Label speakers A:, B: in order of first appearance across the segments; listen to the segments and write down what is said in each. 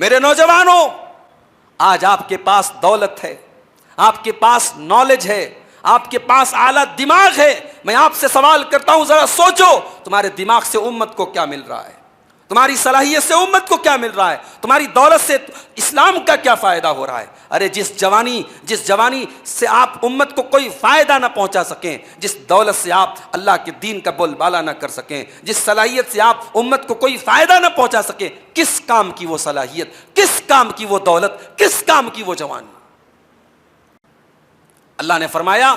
A: मेरे नौजवानों, आज आपके पास दौलत है, आपके पास नॉलेज है, आपके पास आला दिमाग है। मैं आपसे सवाल करता हूं, जरा सोचो, तुम्हारे दिमाग से उम्मत को क्या मिल रहा है? तुम्हारी सलाहियत से उम्मत को क्या मिल रहा है? तुम्हारी दौलत से इस्लाम का क्या फायदा हो रहा है? अरे जिस जवानी से आप उम्मत को कोई फायदा ना पहुंचा सकें, जिस दौलत से आप अल्लाह के दीन का बोलबाला ना कर सकें, जिस सलाहियत से आप उम्मत को कोई फायदा ना पहुंचा सकें, किस काम की वो सलाहियत, किस काम की वो दौलत, किस काम की वो जवानी? अल्लाह ने फरमाया,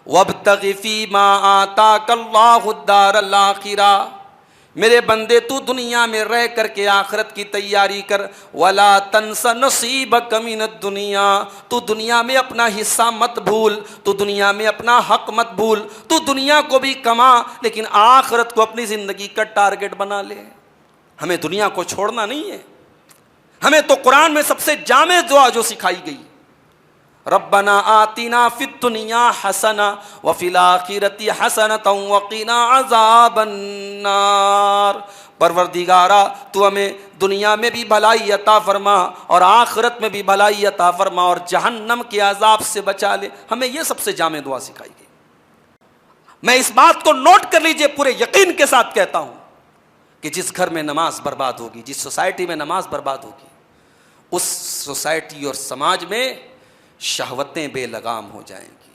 A: वब्तगि फीमा आताकल्लाहु दारल आखिरा, मेरे बंदे तू दुनिया में रह करके आखिरत की तैयारी कर। वला तंस नसीबक मिनद दुनिया, तू दुनिया में अपना हिस्सा मत भूल, तू दुनिया में अपना हक मत भूल। तू दुनिया को भी कमा, लेकिन आखिरत को अपनी जिंदगी का टारगेट बना ले। हमें दुनिया को छोड़ना नहीं है। हमें तो कुरान में सबसे जामे दुआ जो सिखाई गई, रब्बना आतिना फिद दुनिया हसना व फिल आखिरति हसनतन व क़िना अज़ाबन नार। परवरदिगारा, तू हमें दुनिया में भी भलाई अता फरमा और आखिरत में भी भलाई अता फरमा और जहन्नम के अजाब से बचा ले। हमें यह सबसे जामे दुआ सिखाई गई। मैं इस बात को नोट कर लीजिए, पूरे यकीन के साथ कहता हूं कि जिस घर में नमाज बर्बाद होगी, जिस सोसाइटी में नमाज बर्बाद होगी, उस सोसाइटी और समाज में शहवतें बेलगाम हो जाएंगी।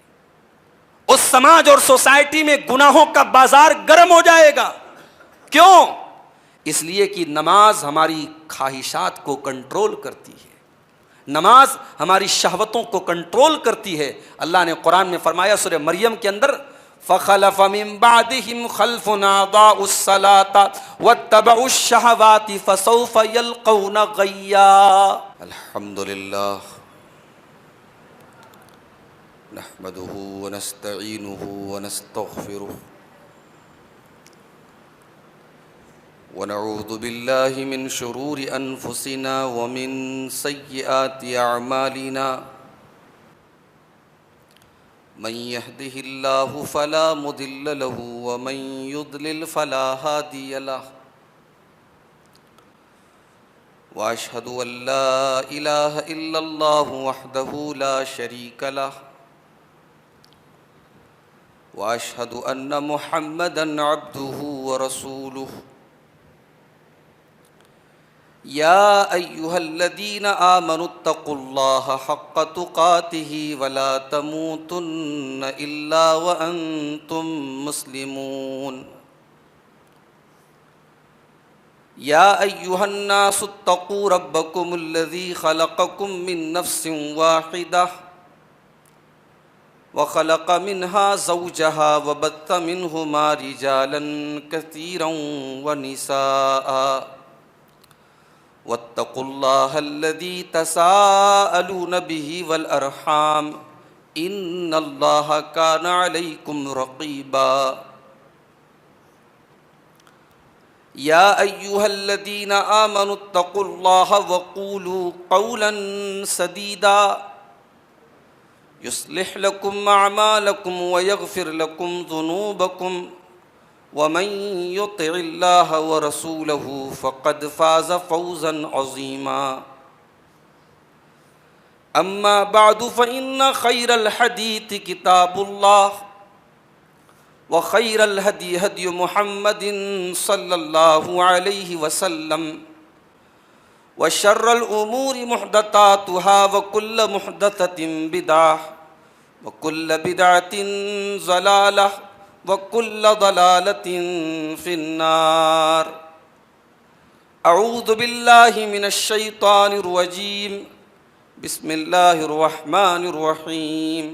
A: उस समाज और सोसाइटी में गुनाहों का बाजार गर्म हो जाएगा। क्यों? इसलिए कि नमाज हमारी ख्वाहिशात को कंट्रोल करती है, नमाज हमारी शहवतों को कंट्रोल करती है। अल्लाह ने कुरान में फरमाया सूरह मरियम के अंदर, फ़ख़लफ़ मिन बादिहिम ख़ल्फ़ुन अज़ाउस सलाता वत्तबउश शहवाति फ़सौफ़ यल्क़ौना ग़य्या। अल्हम्दुलिल्लाह नहमदुहु व नस्तईनुहु व नस्तग़फिरुहु व नऊज़ु बिल्लाहि मिन शुरूरि अनफुसिना व मिन सय्यिआति अअमालिना। मन यहदिहिल्लाहु फला मुदिल्ल लहु व मन युद्लिल फला हादिय लहु। व अशहदु अल्ला इलाहा इल्लल्लाहु वहदहु ला शरीक लहु व अशहदु अन्न मुहम्मदन अब्दुहु व रसूलुहु। या अय्युहल्लज़ीना आमनुत्तक़ुल्लाहा हक़्क़ तुक़ातिही वला तमूतुन्न इल्ला व अंतुम मुस्लिमून। या अय्युहन्नासुत्तक़ू रब्बकुमुल्लज़ी ख़लक़कुम मिन नफ़्सिन वाहिदह व ख़लक़ मिन्हा ज़ौजहा व बत्थ मिन्हुमा रिजालन कसीरन व निसाअ वत्तक़ुल्लाहल्लज़ी तसाअलून बिही वल अरहाम इन्नल्लाहा काना अलैकुम रक़ीबा। या अय्युहल्लज़ीना आमनुत्तक़ुल्लाहा व क़ूलू क़ौलन सदीदा युस्लिह लकुम अअमालकुम व यग़फ़िर लकुम ज़ुनूबकुम व मन युतिइल्लाह व रसूलहु फ़क़द फ़ाज़ फ़ौज़न अज़ीमा। अम्मा बअदु फ़इन्न ख़ैरल हदीथि किताबुल्लाह व ख़ैरल हदी हदी मुहम्मदिन सल्लल्लाहु अलैहि वसल्लम व शर्रल उमूरि मुहदतातुहा व कुल्ल मुहदततिन बिदअह व कुल्ल बिदअतिन ज़लालह व कुल्ल ज़लालतिन फ़िन्नार। अऊज़ु बिल्लाहि मिनश शैतानिर रजीम। बिस्मिल्लाहिर रहमानिर रहीम।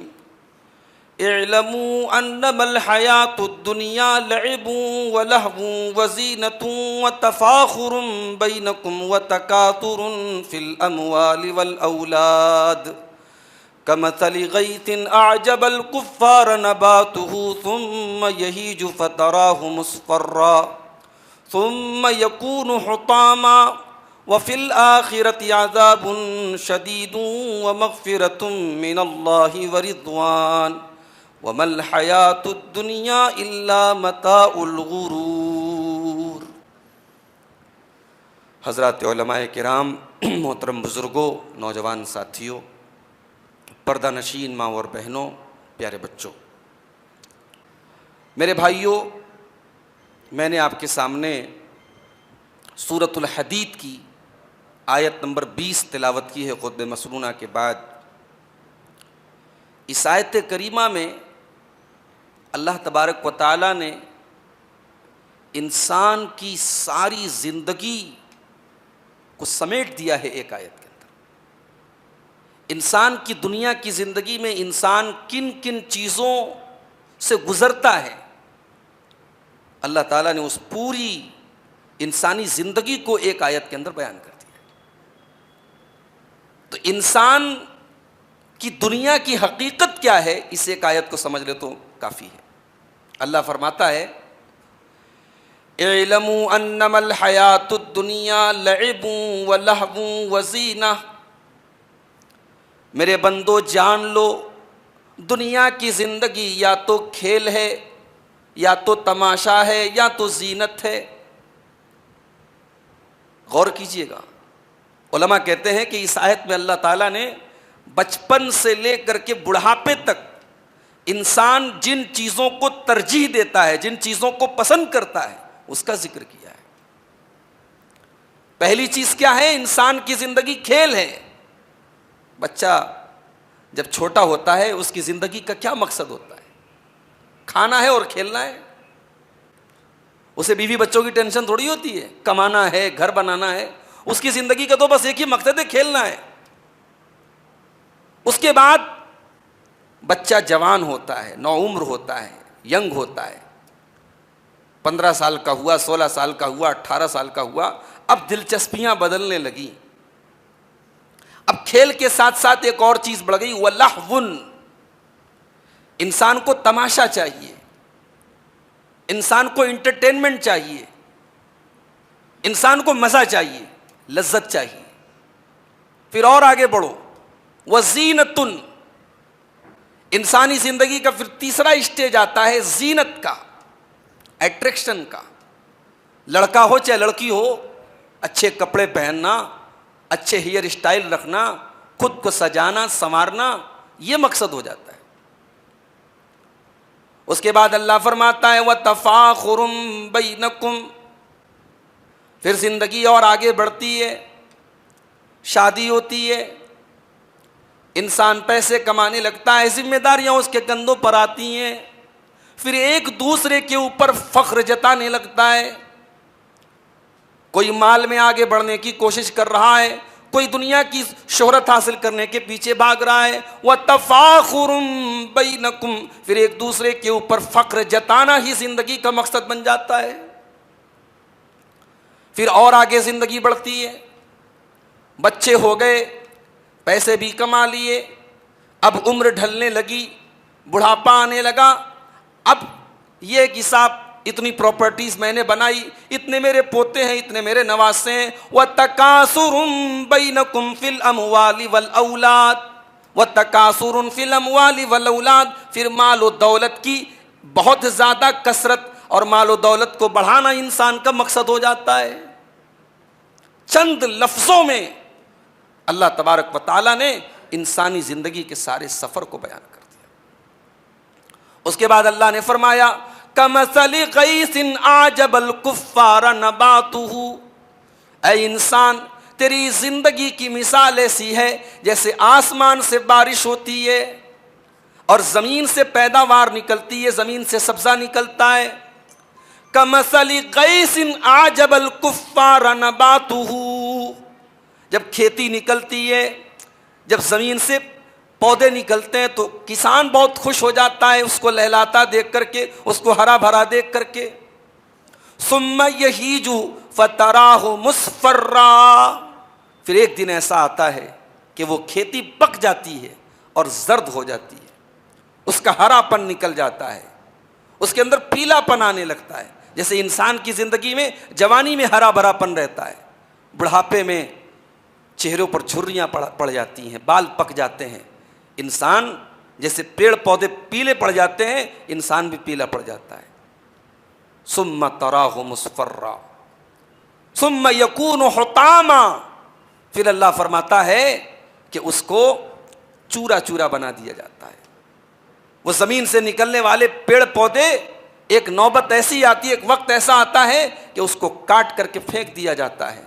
A: इअलमू अन्नमल हयातुद दुनिया लइबुन व लहवुन व ज़ीनतुन व तफ़ाख़ुरुन बैनकुम व तकातुरुन फ़िल अमवालि वल औलाद कमथलि गैथिन अअजबल कुफ़्फ़ार नबातुहु सुम्म यहीजु फ़तराहु मुस्फ़र्रा सुम्म यकूनु हुतामा व फ़िल आख़िरति अज़ाबुन शदीदुन व मग़फ़िरतुन मिनल्लाहि व रिज़वान वमल हयातुद दुनिया इल्ला मताउल गुरूर। हज़रात उलमाए किराम, मोहतरम बुज़ुर्गों, नौजवान साथियों, पर्दा नशीन माँ और बहनों, प्यारे बच्चों, मेरे भाइयों, मैंने आपके सामने सूरतुल हदीद की आयत नंबर 20 तिलावत की है खुतबे मसनूना के बाद। इस आयत करीमा में अल्लाह तबारक व तआला ने इंसान की सारी ज़िंदगी को समेट दिया है एक आयत के अंदर। इंसान की दुनिया की ज़िंदगी में इंसान किन किन चीज़ों से गुज़रता है, अल्लाह ताला ने उस पूरी इंसानी ज़िंदगी को एक आयत के अंदर बयान कर दिया। तो इंसान की दुनिया की हकीकत क्या है, इस एक आयत को समझ ले तो काफ़ी है। अल्लाह फरमाता है, इलमू अन्नमल हयातुद दुनिया लइबु व लहवु व ज़ीना। मेरे बंदो जान लो, दुनिया की ज़िंदगी या तो खेल है, या तो तमाशा है, या तो जीनत है। गौर कीजिएगा, उलमा कहते हैं कि इस आयत में अल्लाह ताला ने बचपन से लेकर के बुढ़ापे तक इंसान जिन चीज़ों को तरजीह देता है, जिन चीज़ों को पसंद करता है, उसका जिक्र किया है। पहली चीज़ क्या है? इंसान की ज़िंदगी खेल है। बच्चा जब छोटा होता है उसकी ज़िंदगी का क्या मकसद होता है? खाना है और खेलना है। उसे बीवी बच्चों की टेंशन थोड़ी होती है, कमाना है, घर बनाना है। उसकी ज़िंदगी का तो बस एक ही मकसद है, खेलना है। उसके बाद बच्चा जवान होता है, नौउम्र होता है, यंग होता है, 15 साल का हुआ, 16 साल का हुआ, 18 साल का हुआ। अब दिलचस्पियां बदलने लगी। अब खेल के साथ साथ एक और चीज बढ़ गई, वल्लहवुन। इंसान को तमाशा चाहिए, इंसान को इंटरटेनमेंट चाहिए, इंसान को मजा चाहिए, लज्जत चाहिए। फिर और आगे बढ़ो, वज़ीनतुन। इंसानी जिंदगी का फिर तीसरा स्टेज आता है जीनत का, एट्रैक्शन का। लड़का हो चाहे लड़की हो, अच्छे कपड़े पहनना, अच्छे हेयर स्टाइल रखना, खुद को सजाना संवारना, यह मकसद हो जाता है। उसके बाद अल्लाह फरमाता है, व तफाखुरुम बैनकुम। फिर जिंदगी और आगे बढ़ती है, शादी होती है, इंसान पैसे कमाने लगता है, जिम्मेदारियां उसके कंधों पर आती हैं। फिर एक दूसरे के ऊपर फख्र जताने लगता है। कोई माल में आगे बढ़ने की कोशिश कर रहा है, कोई दुनिया की शोहरत हासिल करने के पीछे भाग रहा है। व तफाखुरुम बैनकुम। फिर एक दूसरे के ऊपर फख्र जताना ही जिंदगी का मकसद बन जाता है। फिर और आगे जिंदगी बढ़ती है, बच्चे हो गए, पैसे भी कमा लिए, अब उम्र ढलने लगी, बुढ़ापा आने लगा। अब ये एक हिसाब, इतनी प्रॉपर्टीज मैंने बनाई, इतने मेरे पोते हैं, इतने मेरे नवासे हैं। व तकासुरुम बैनकुम फिल अमवाली वल औलाद। व तकासुरुन फिल अमवाली वल औलाद। फिर माल और दौलत की बहुत ज़्यादा कसरत और माल और दौलत को बढ़ाना इंसान का मकसद हो जाता है। चंद लफ्ज़ों में अल्लाह तबारक व तआला ने इंसानी ज़िंदगी के सारे सफ़र को बयान कर दिया। उसके बाद अल्लाह ने फरमाया, कमसली गैसिन आजबल कुफ्फार नबातुहु। ऐ इंसान, तेरी ज़िंदगी की मिसाल ऐसी है जैसे आसमान से बारिश होती है और ज़मीन से पैदावार निकलती है, ज़मीन से सब्ज़ा निकलता है। कमसली गैसिन आजबल कुफ्फार नबातुहु। जब खेती निकलती है, जब ज़मीन से पौधे निकलते हैं तो किसान बहुत खुश हो जाता है, उसको लहलाता देख करके, उसको हरा भरा देख करके। सुम्मा यहीजु फतराहु मुस्फर्रा। फिर एक दिन ऐसा आता है कि वो खेती पक जाती है और जर्द हो जाती है, उसका हरापन निकल जाता है, उसके अंदर पीलापन आने लगता है। जैसे इंसान की ज़िंदगी में जवानी में हरा भरापन रहता है, बुढ़ापे में चेहरों पर झुर्रियाँ पड़ जाती हैं, बाल पक जाते हैं। इंसान जैसे पेड़ पौधे पीले पड़ जाते हैं, इंसान भी पीला पड़ जाता है। सुम्मा तराहु मुस्फर्रा। सुम्मा यकूनु हुतामा, फिर अल्लाह फरमाता है कि उसको चूरा चूरा बना दिया जाता है। वो जमीन से निकलने वाले पेड़ पौधे, एक नौबत ऐसी आती है, एक वक्त ऐसा आता है कि उसको काट करके फेंक दिया जाता है।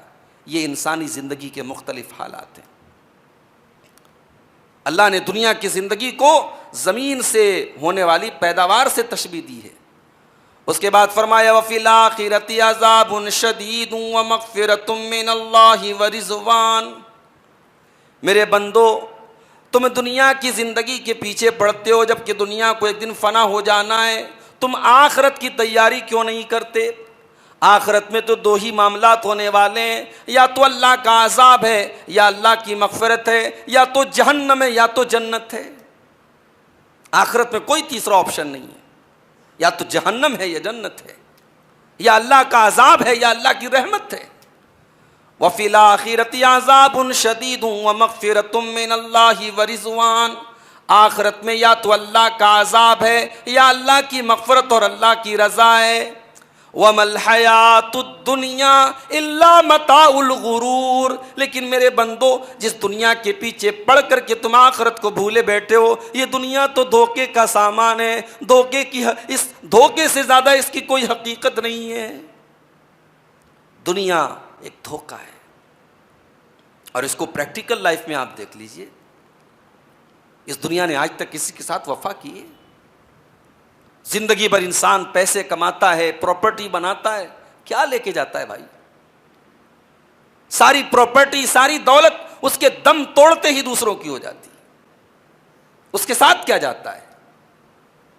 A: ये इंसानी जिंदगी के मुख्तलिफ हालात हैं। अल्लाह ने दुनिया की जिंदगी को जमीन से होने वाली पैदावार से तशबीह दी है। उसके बाद फरमाया वफिल आखिरति अज़ाबुन शदीदुन व मग़फ़िरतुम मिनल्लाहि व रिज़वान। मेरे बंदो, तुम दुनिया की जिंदगी के पीछे पड़ते हो जबकि दुनिया को एक दिन फना हो जाना है। तुम आखिरत की तैयारी क्यों नहीं करते? आखिरत में तो दो ही मामलात होने वाले हैं, या तो अल्लाह का अजाब है या अल्लाह की मग़फ़िरत है, या तो जहन्नम है या तो जन्नत है। आखिरत में कोई तीसरा ऑप्शन नहीं है। या तो जहन्नम है या जन्नत है, या अल्लाह का अजाब है या अल्लाह की रहमत है। वफ़िल आखिरति अज़ाबुन शदीदुन व मग़फ़िरतुम मिनल्लाहि व रिज़वान। आखिरत में या तो अल्लाह का अजाब है या अल्लाह की मग़फ़िरत और अल्लाह की रज़ा है। वमल हयातुद दुनिया इल्ला मताउल गुरूर। लेकिन मेरे बंदो, जिस दुनिया के पीछे पड़ कर के तुम आखिरत को भूले बैठे हो, ये दुनिया तो धोखे का सामान है। धोखे की, इस धोखे से ज्यादा इसकी कोई हकीकत नहीं है। दुनिया एक धोखा है, और इसको प्रैक्टिकल लाइफ में आप देख लीजिए। इस दुनिया ने आज तक किसी के साथ वफा की है? जिंदगी भर इंसान पैसे कमाता है, प्रॉपर्टी बनाता है, क्या लेके जाता है भाई? सारी प्रॉपर्टी, सारी दौलत उसके दम तोड़ते ही दूसरों की हो जाती है। उसके साथ क्या जाता है?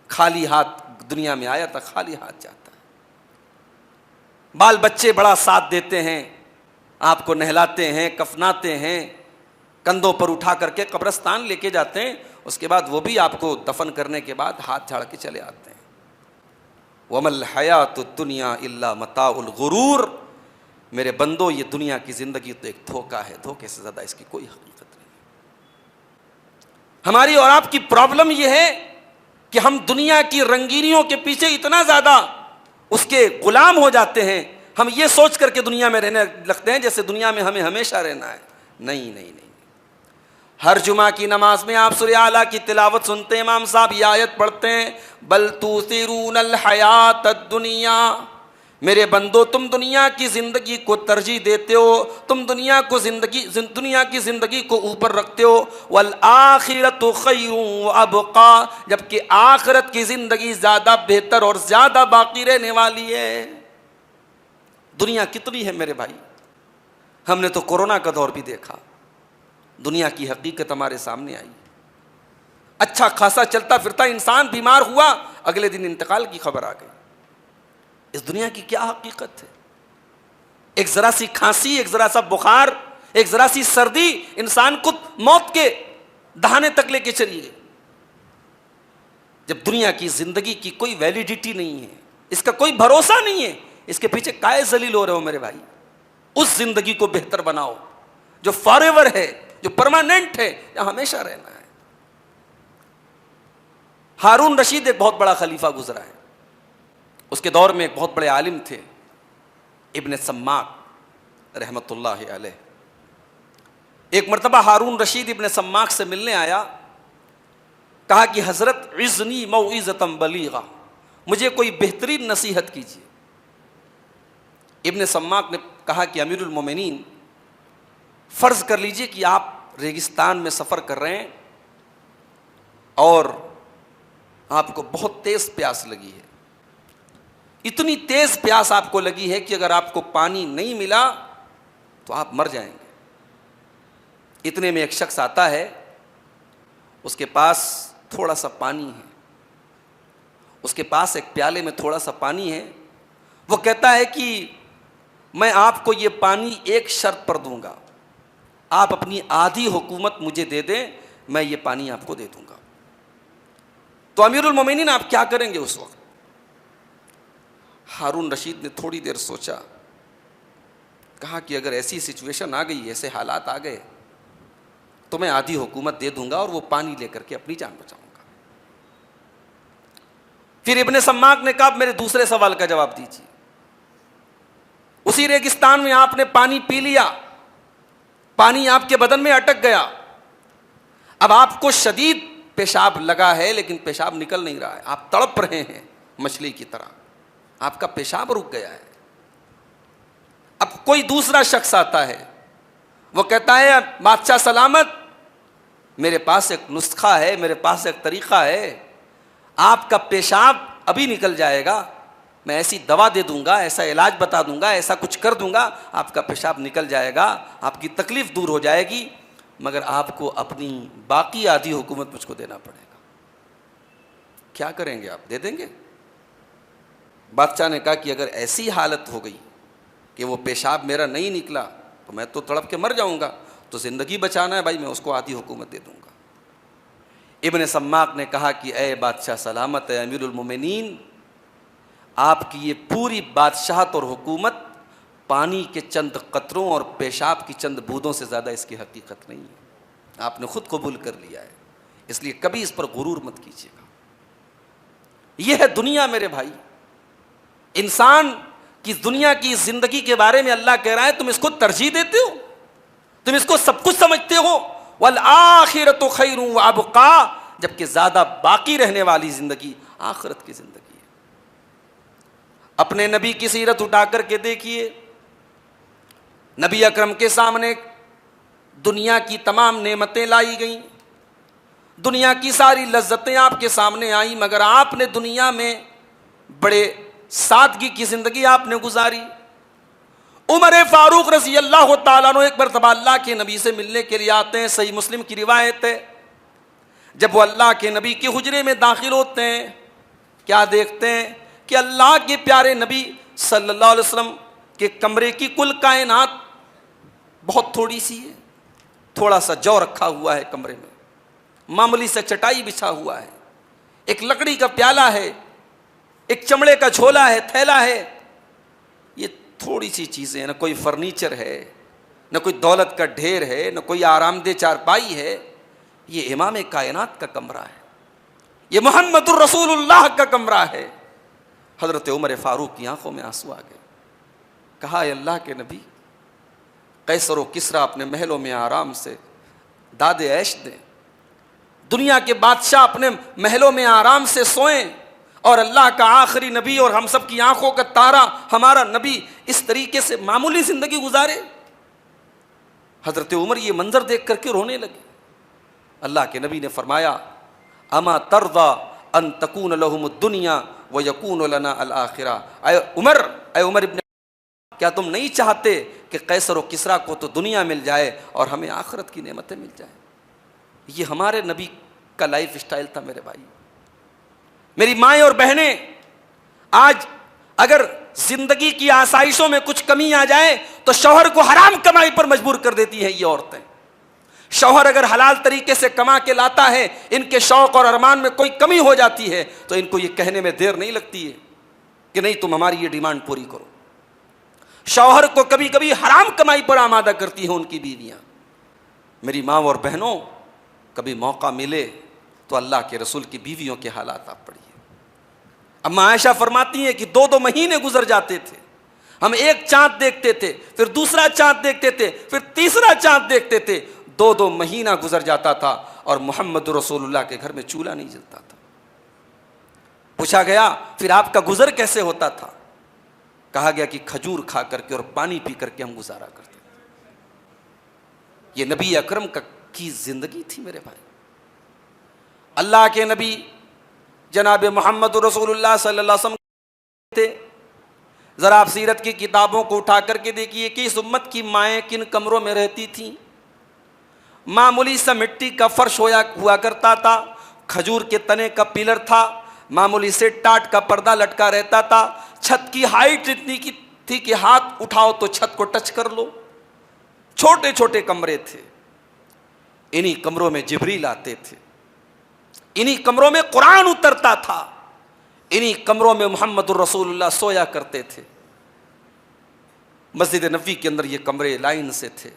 A: खाली हाथ दुनिया में आया था, खाली हाथ जाता है। बाल बच्चे बड़ा साथ देते हैं, आपको नहलाते हैं, कफनाते हैं, कंधों पर उठा करके कब्रिस्तान लेके जाते हैं। उसके बाद वो भी आपको दफन करने के बाद हाथ झाड़ के चले आते हैं। वमल हयातुद दुनिया इल्ला मताउल गुरूर। मेरे बंदो, ये दुनिया की जिंदगी तो एक धोखा है, धोखे से ज्यादा इसकी कोई हकीकत नहीं। हमारी और आपकी प्रॉब्लम यह है कि हम दुनिया की रंगीनियों के पीछे इतना ज्यादा उसके गुलाम हो जाते हैं, हम ये सोच करके दुनिया में रहने लगते हैं जैसे दुनिया में हमें हमेशा रहना है। नहीं नहीं नहीं। हर जुमा की नमाज में आप सूरह आला की तिलावत सुनते हैं, इमाम साहब ये आयत पढ़ते हैं, बल तुसिरूनल हयातद दुनिया। मेरे बंदो, तुम दुनिया की जिंदगी को तरजीह देते हो, तुम दुनिया की जिंदगी को ऊपर रखते हो। वल आखिरतु खैरुन व अबका। जबकि आखिरत की जिंदगी ज्यादा बेहतर और ज्यादा बाकी रहने वाली है। दुनिया कितनी है मेरे भाई? हमने तो कोरोना का दौर भी देखा, दुनिया की हकीकत हमारे सामने आई। अच्छा खासा चलता फिरता इंसान बीमार हुआ, अगले दिन इंतकाल की खबर आ गई। इस दुनिया की क्या हकीकत है? एक जरा सी खांसी, एक जरा सा बुखार, एक जरा सी सर्दी इंसान को मौत के दहाने तक लेके चली गई। जब दुनिया की जिंदगी की कोई वैलिडिटी नहीं है, इसका कोई भरोसा नहीं है, इसके पीछे काहे जलील हो रहे हो मेरे भाई? उस जिंदगी को बेहतर बनाओ जो फॉरएवर है, जो परमानेंट है, या हमेशा रहना है। हारून रशीद एक बहुत बड़ा खलीफा गुजरा है। उसके दौर में एक बहुत बड़े आलिम थे, इब्न सम्माक रहमतुल्लाह अलैह। एक मरतबा हारून रशीद इब्न सम्माक से मिलने आया, कहा कि हजरत इज़्नी मौइज़तन बलीगा, मुझे कोई बेहतरीन नसीहत कीजिए। इब्न सम्माक ने कहा कि अमीरुल मोमिनीन, फर्ज कर लीजिए कि आप रेगिस्तान में सफर कर रहे हैं और आपको बहुत तेज प्यास लगी है। इतनी तेज प्यास आपको लगी है कि अगर आपको पानी नहीं मिला तो आप मर जाएंगे। इतने में एक शख्स आता है, उसके पास थोड़ा सा पानी है, उसके पास एक प्याले में थोड़ा सा पानी है। वो कहता है कि मैं आपको ये पानी एक शर्त पर दूंगा, आप अपनी आधी हुकूमत मुझे दे दें, मैं ये पानी आपको दे दूंगा। तो अमीरुल मोमिनीन आप क्या करेंगे उस वक्त? हारून रशीद ने थोड़ी देर सोचा, कहा कि अगर ऐसी सिचुएशन आ गई, ऐसे हालात आ गए, तो मैं आधी हुकूमत दे दूंगा और वो पानी लेकर के अपनी जान बचाऊंगा। फिर इब्ने सम्माक ने कहा, मेरे दूसरे सवाल का जवाब दीजिए। उसी रेगिस्तान में आपने पानी पी लिया, पानी आपके बदन में अटक गया, अब आपको शदीद पेशाब लगा है लेकिन पेशाब निकल नहीं रहा है, आप तड़प रहे हैं मछली की तरह, आपका पेशाब रुक गया है। अब कोई दूसरा शख्स आता है, वो कहता है बादशाह सलामत, मेरे पास एक नुस्खा है, मेरे पास एक तरीक़ा है, आपका पेशाब अभी निकल जाएगा, मैं ऐसी दवा दे दूंगा, ऐसा इलाज बता दूंगा, ऐसा कुछ कर दूंगा, आपका पेशाब निकल जाएगा, आपकी तकलीफ़ दूर हो जाएगी, मगर आपको अपनी बाकी आधी हुकूमत मुझको देना पड़ेगा। क्या करेंगे आप, दे देंगे? बादशाह ने कहा कि अगर ऐसी हालत हो गई कि वो पेशाब मेरा नहीं निकला तो मैं तो तड़प के मर जाऊंगा, तो ज़िंदगी बचाना है भाई, मैं उसको आधी हुकूमत दे दूंगा। इब्न सम्माक ने कहा कि ए बादशाह सलामत, है अमीरुल मोमिनीन, आपकी ये पूरी बादशाहत और हुकूमत पानी के चंद कतरों और पेशाब की चंद बूंदों से ज़्यादा इसकी हकीकत नहीं है। आपने खुद कबूल कर लिया है, इसलिए कभी इस पर गुरूर मत कीजिएगा। यह है दुनिया मेरे भाई। इंसान की दुनिया की ज़िंदगी के बारे में अल्लाह कह रहा है तुम इसको तरजीह देते हो, तुम इसको सब कुछ समझते हो, वल आखिरतु खैरुन व अबका, जबकि ज़्यादा बाकी रहने वाली ज़िंदगी आखिरत की ज़िंदगी है। अपने नबी की सीरत उठा करके देखिए, नबी अकरम के सामने दुनिया की तमाम नेमतें लाई गईं, दुनिया की सारी लज्जतें आपके सामने आई, मगर आपने दुनिया में बड़े सादगी की ज़िंदगी आपने गुजारी। उमर फारूक रज़ी अल्लाह ताला अन्हु एक मरतबा अल्लाह के नबी से मिलने के लिए आते हैं, सही मुस्लिम की रिवायत है। जब वो अल्लाह के नबी के हुजरे में दाखिल होते हैं, क्या देखते हैं कि अल्लाह के प्यारे नबी सल्लल्लाहु अलैहि वसल्लम के कमरे की कुल कायनात बहुत थोड़ी सी है, थोड़ा सा जौ रखा हुआ है कमरे में, मामूली सा चटाई बिछा हुआ है, एक लकड़ी का प्याला है, एक चमड़े का झोला है, थैला है, ये थोड़ी सी चीज़ें, न कोई फर्नीचर है, न कोई दौलत का ढेर है, न कोई आरामदेह चारपाई है। ये इमाम कायनात का कमरा है, ये मुहम्मदुर रसूलुल्लाह का कमरा है। हज़रत उमर फारूक की आंखों में आंसू आ गए। कहा अल्लाह के नबी, कैसर व किसरा अपने महलों में आराम से दादे ऐश दें, दुनिया के बादशाह अपने महलों में आराम से सोएं, और अल्लाह का आखिरी नबी और हम सब की आंखों का तारा हमारा नबी इस तरीके से मामूली ज़िंदगी गुजारे। हज़रत उमर ये मंजर देख करके रोने लगे। अल्लाह के नबी ने फरमाया, अमा तरदा अन तकून लहुमुद दुनिया व यकून लना अल आखिरा। ऐ उमर इब्न, क्या तुम नहीं चाहते कि कैसर व किसरा को तो दुनिया मिल जाए और हमें आखिरत की नेमतें मिल जाए? ये हमारे नबी का लाइफ स्टाइल था मेरे भाई। मेरी माएँ और बहनें, आज अगर जिंदगी की आसाइशों में कुछ कमी आ जाए तो शौहर को हराम कमाई पर मजबूर कर देती हैं ये औरतें। शौहर अगर हलाल तरीके से कमा के लाता है, इनके शौक और अरमान में कोई कमी हो जाती है तो इनको ये कहने में देर नहीं लगती है कि नहीं तुम हमारी ये डिमांड पूरी करो। शौहर को कभी कभी हराम कमाई पर आमादा करती हैं उनकी बीवियां। मेरी माँ और बहनों, कभी मौका मिले तो अल्लाह के रसूल की बीवियों के हालात आप पढ़िए। अम्मा आयशा फरमाती हैं कि 2-2 महीने गुजर जाते थे, हम एक चांद देखते थे, फिर दूसरा चांद देखते थे, फिर तीसरा चांद देखते थे, 2-2 महीना गुजर जाता था और मोहम्मद रसूलुल्लाह के घर में चूल्हा नहीं जलता था। पूछा गया फिर आपका गुजर कैसे होता था? कहा गया कि खजूर खा करके और पानी पी करके हम गुजारा करते थे। ये नबी अकरम की जिंदगी थी मेरे भाई। अल्लाह के नबी जनाब मोहम्मद रसूलुल्लाह सल्लल्लाहु अलैहि वसल्लम थे। ज़रा आप सीरत की किताबों को उठा करके देखिए कि इस उम्मत की माएँ किन कमरों में रहती थीं। मामूली सा मिट्टी का फर्श हुआ करता था, खजूर के तने का पिलर था, मामूली से टाट का पर्दा लटका रहता था, छत की हाइट इतनी की थी कि हाथ उठाओ तो छत को टच कर लो। छोटे छोटे कमरे थे, इन्हीं कमरों में जिब्रील आते थे, इन्हीं कमरों में कुरान उतरता था, इन्हीं कमरों में मोहम्मद रसूलुल्लाह सोया करते थे। मस्जिद नबवी के अंदर ये कमरे लाइन से थे।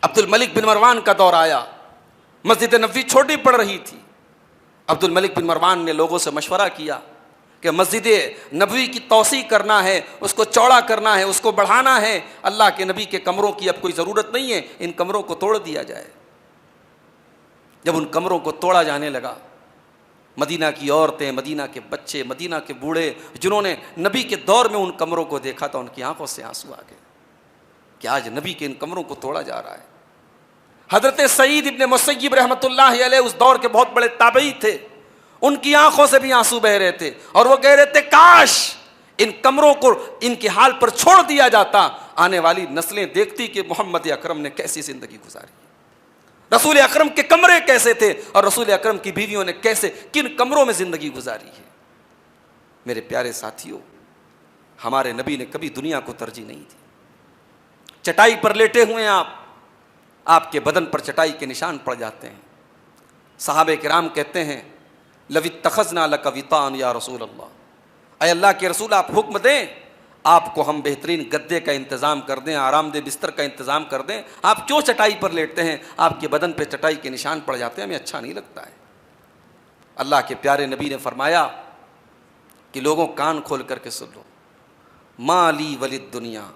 A: अब्दुल मलिक बिन मरवान का दौर आया, मस्जिद नबवी छोटी पड़ रही थी। अब्दुल मलिक बिन मरवान ने लोगों से मशवरा किया कि मस्जिद नबवी की तौसी करना है, उसको चौड़ा करना है, उसको बढ़ाना है। अल्लाह के नबी के कमरों की अब कोई ज़रूरत नहीं है, इन कमरों को तोड़ दिया जाए। जब उन कमरों को तोड़ा जाने लगा, मदीना की औरतें, मदीना के बच्चे, मदीना के बूढ़े जिन्होंने नबी के दौर में उन कमरों को देखा था, उनकी आंखों से आंसू आ गए कि आज नबी के इन कमरों को तोड़ा जा रहा है। हजरत सईद इब्ने मुसय्यिब रहमतुल्लाह अलैह उस दौर के बहुत बड़े ताबई थे, उनकी आंखों से भी आंसू बह रहे थे और वो कह रहे थे काश इन कमरों को इनके हाल पर छोड़ दिया जाता, आने वाली नस्लें देखती कि मोहम्मद अकरम ने कैसी जिंदगी गुजारी, रसूल अकरम के कमरे कैसे थे और रसूल अकरम की बीवियों ने कैसे किन कमरों में जिंदगी गुजारी है। मेरे प्यारे साथियों, हमारे नबी ने कभी दुनिया को तरजीह नहीं दी। चटाई पर लेटे हुए आपके बदन पर चटाई के निशान पड़ जाते हैं। सहाबे किराम कहते हैं लवित्तखज़ना लका वितान या रसूल अल्लाह, अय अल्लाह के रसूल आप हुक्म दें, आपको हम बेहतरीन गद्दे का इंतज़ाम कर दें, आरामदेह बिस्तर का इंतज़ाम कर दें, आप क्यों चटाई पर लेटते हैं, आपके बदन पर चटाई के निशान पड़ जाते हैं, हमें अच्छा नहीं लगता है। अल्लाह के प्यारे नबी ने फरमाया कि लोगों कान खोल करके सुन लो, माली वलिद दुनिया,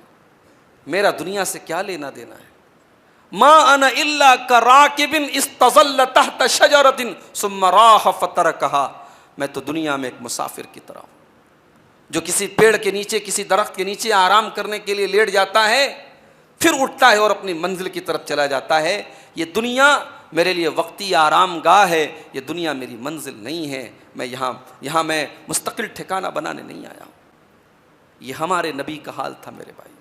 A: मेरा दुनिया से क्या लेना देना है। मा अना इल्ला कराकिबिन इस्तज़ल्ल तहत शजरतिन सुम्मा राह फतरकहा, मैं तो दुनिया में एक मुसाफिर की तरह हूँ जो किसी पेड़ के नीचे, किसी दरख्त के नीचे आराम करने के लिए लेट जाता है, फिर उठता है और अपनी मंजिल की तरफ चला जाता है। ये दुनिया मेरे लिए वक्ती आराम गाह है, ये दुनिया मेरी मंजिल नहीं है, मैं यहाँ मैं मुस्तकिल ठिकाना बनाने नहीं आया हूँ। ये हमारे नबी का हाल था मेरे भाई।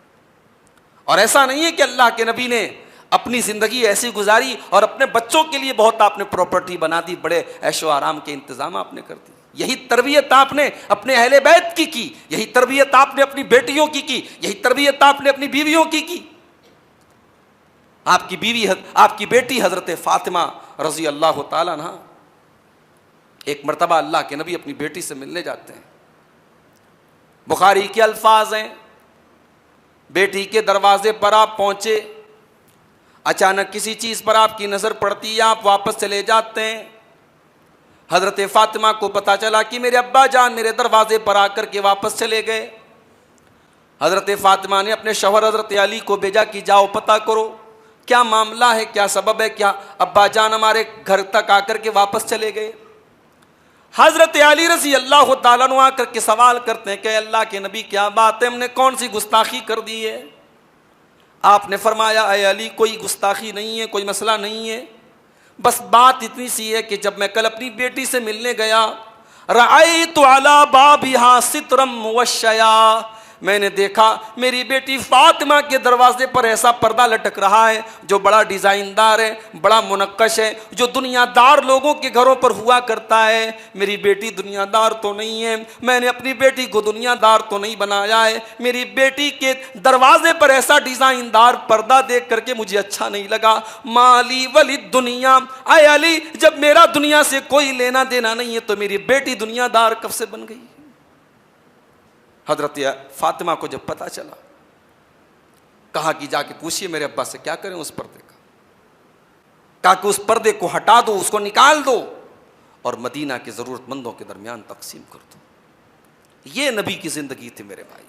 A: और ऐसा नहीं है कि अल्लाह के नबी ने अपनी ज़िंदगी ऐसी गुजारी और अपने बच्चों के लिए बहुत आपने प्रॉपर्टी बना दी, बड़े ऐशो आराम के इंतज़ाम आपने कर दिए। यही तरबियत आपने अपने अहले बैत की, यही तरबियत आपने अपनी बेटियों की, यही तरबियत आपने अपनी बीवियों की। आपकी बेटी हज़रत फ़ातिमा रज़ी अल्लाह ताला अन्हा, एक मरतबा अल्लाह के नबी अपनी बेटी से मिलने जाते हैं। बुखारी के अल्फाज हैं, बेटी के दरवाजे पर आप पहुंचे, अचानक किसी चीज़ पर आपकी नज़र पड़ती है, आप वापस चले जाते हैं। हज़रत फ़ातिमा को पता चला कि मेरे अब्बा जान मेरे दरवाजे पर आकर के वापस चले गए। हज़रत फ़ातिमा ने अपने शौहर हज़रत अली को भेजा कि जाओ पता करो क्या मामला है, क्या सबब है, क्या अब्बा जान हमारे घर तक आकर के वापस चले गए। हज़रत अली रज़ी अल्लाह ताला अन्हु आकर के सवाल करते हैं कि अल्लाह के नबी क्या बात है, हमने कौन सी गुस्ताखी कर दी है। आपने फरमाया अय अली कोई गुस्ताखी नहीं है, कोई मसला नहीं है, बस बात इतनी सी है कि जब मैं कल अपनी बेटी से मिलने गया, रअयतु अला बाबिहा सित्रम मुवश्शया, मैंने देखा मेरी बेटी फातिमा के दरवाजे पर ऐसा पर्दा लटक रहा है जो बड़ा डिज़ाइनदार है, बड़ा मुनक्कश है, जो दुनियादार लोगों के घरों पर हुआ करता है। मेरी बेटी दुनियादार तो नहीं है, मैंने अपनी बेटी को दुनियादार तो नहीं बनाया है, मेरी बेटी के दरवाजे पर ऐसा डिज़ाइनदार पर्दा देख करके मुझे अच्छा नहीं लगा। माली वलिद दुनिया, आय अली जब मेरा दुनिया से कोई लेना देना नहीं है तो मेरी बेटी दुनियादार कब से बन गई। हजरत फातिमा को जब पता चला, कहा कि जाके पूछिए मेरे अब्बा से क्या करें उस पर्दे का, कहा कि उस पर्दे को हटा दो, उसको निकाल दो और मदीना के ज़रूरतमंदों के दरमियान तकसीम कर दो। ये नबी की ज़िंदगी थी मेरे भाई।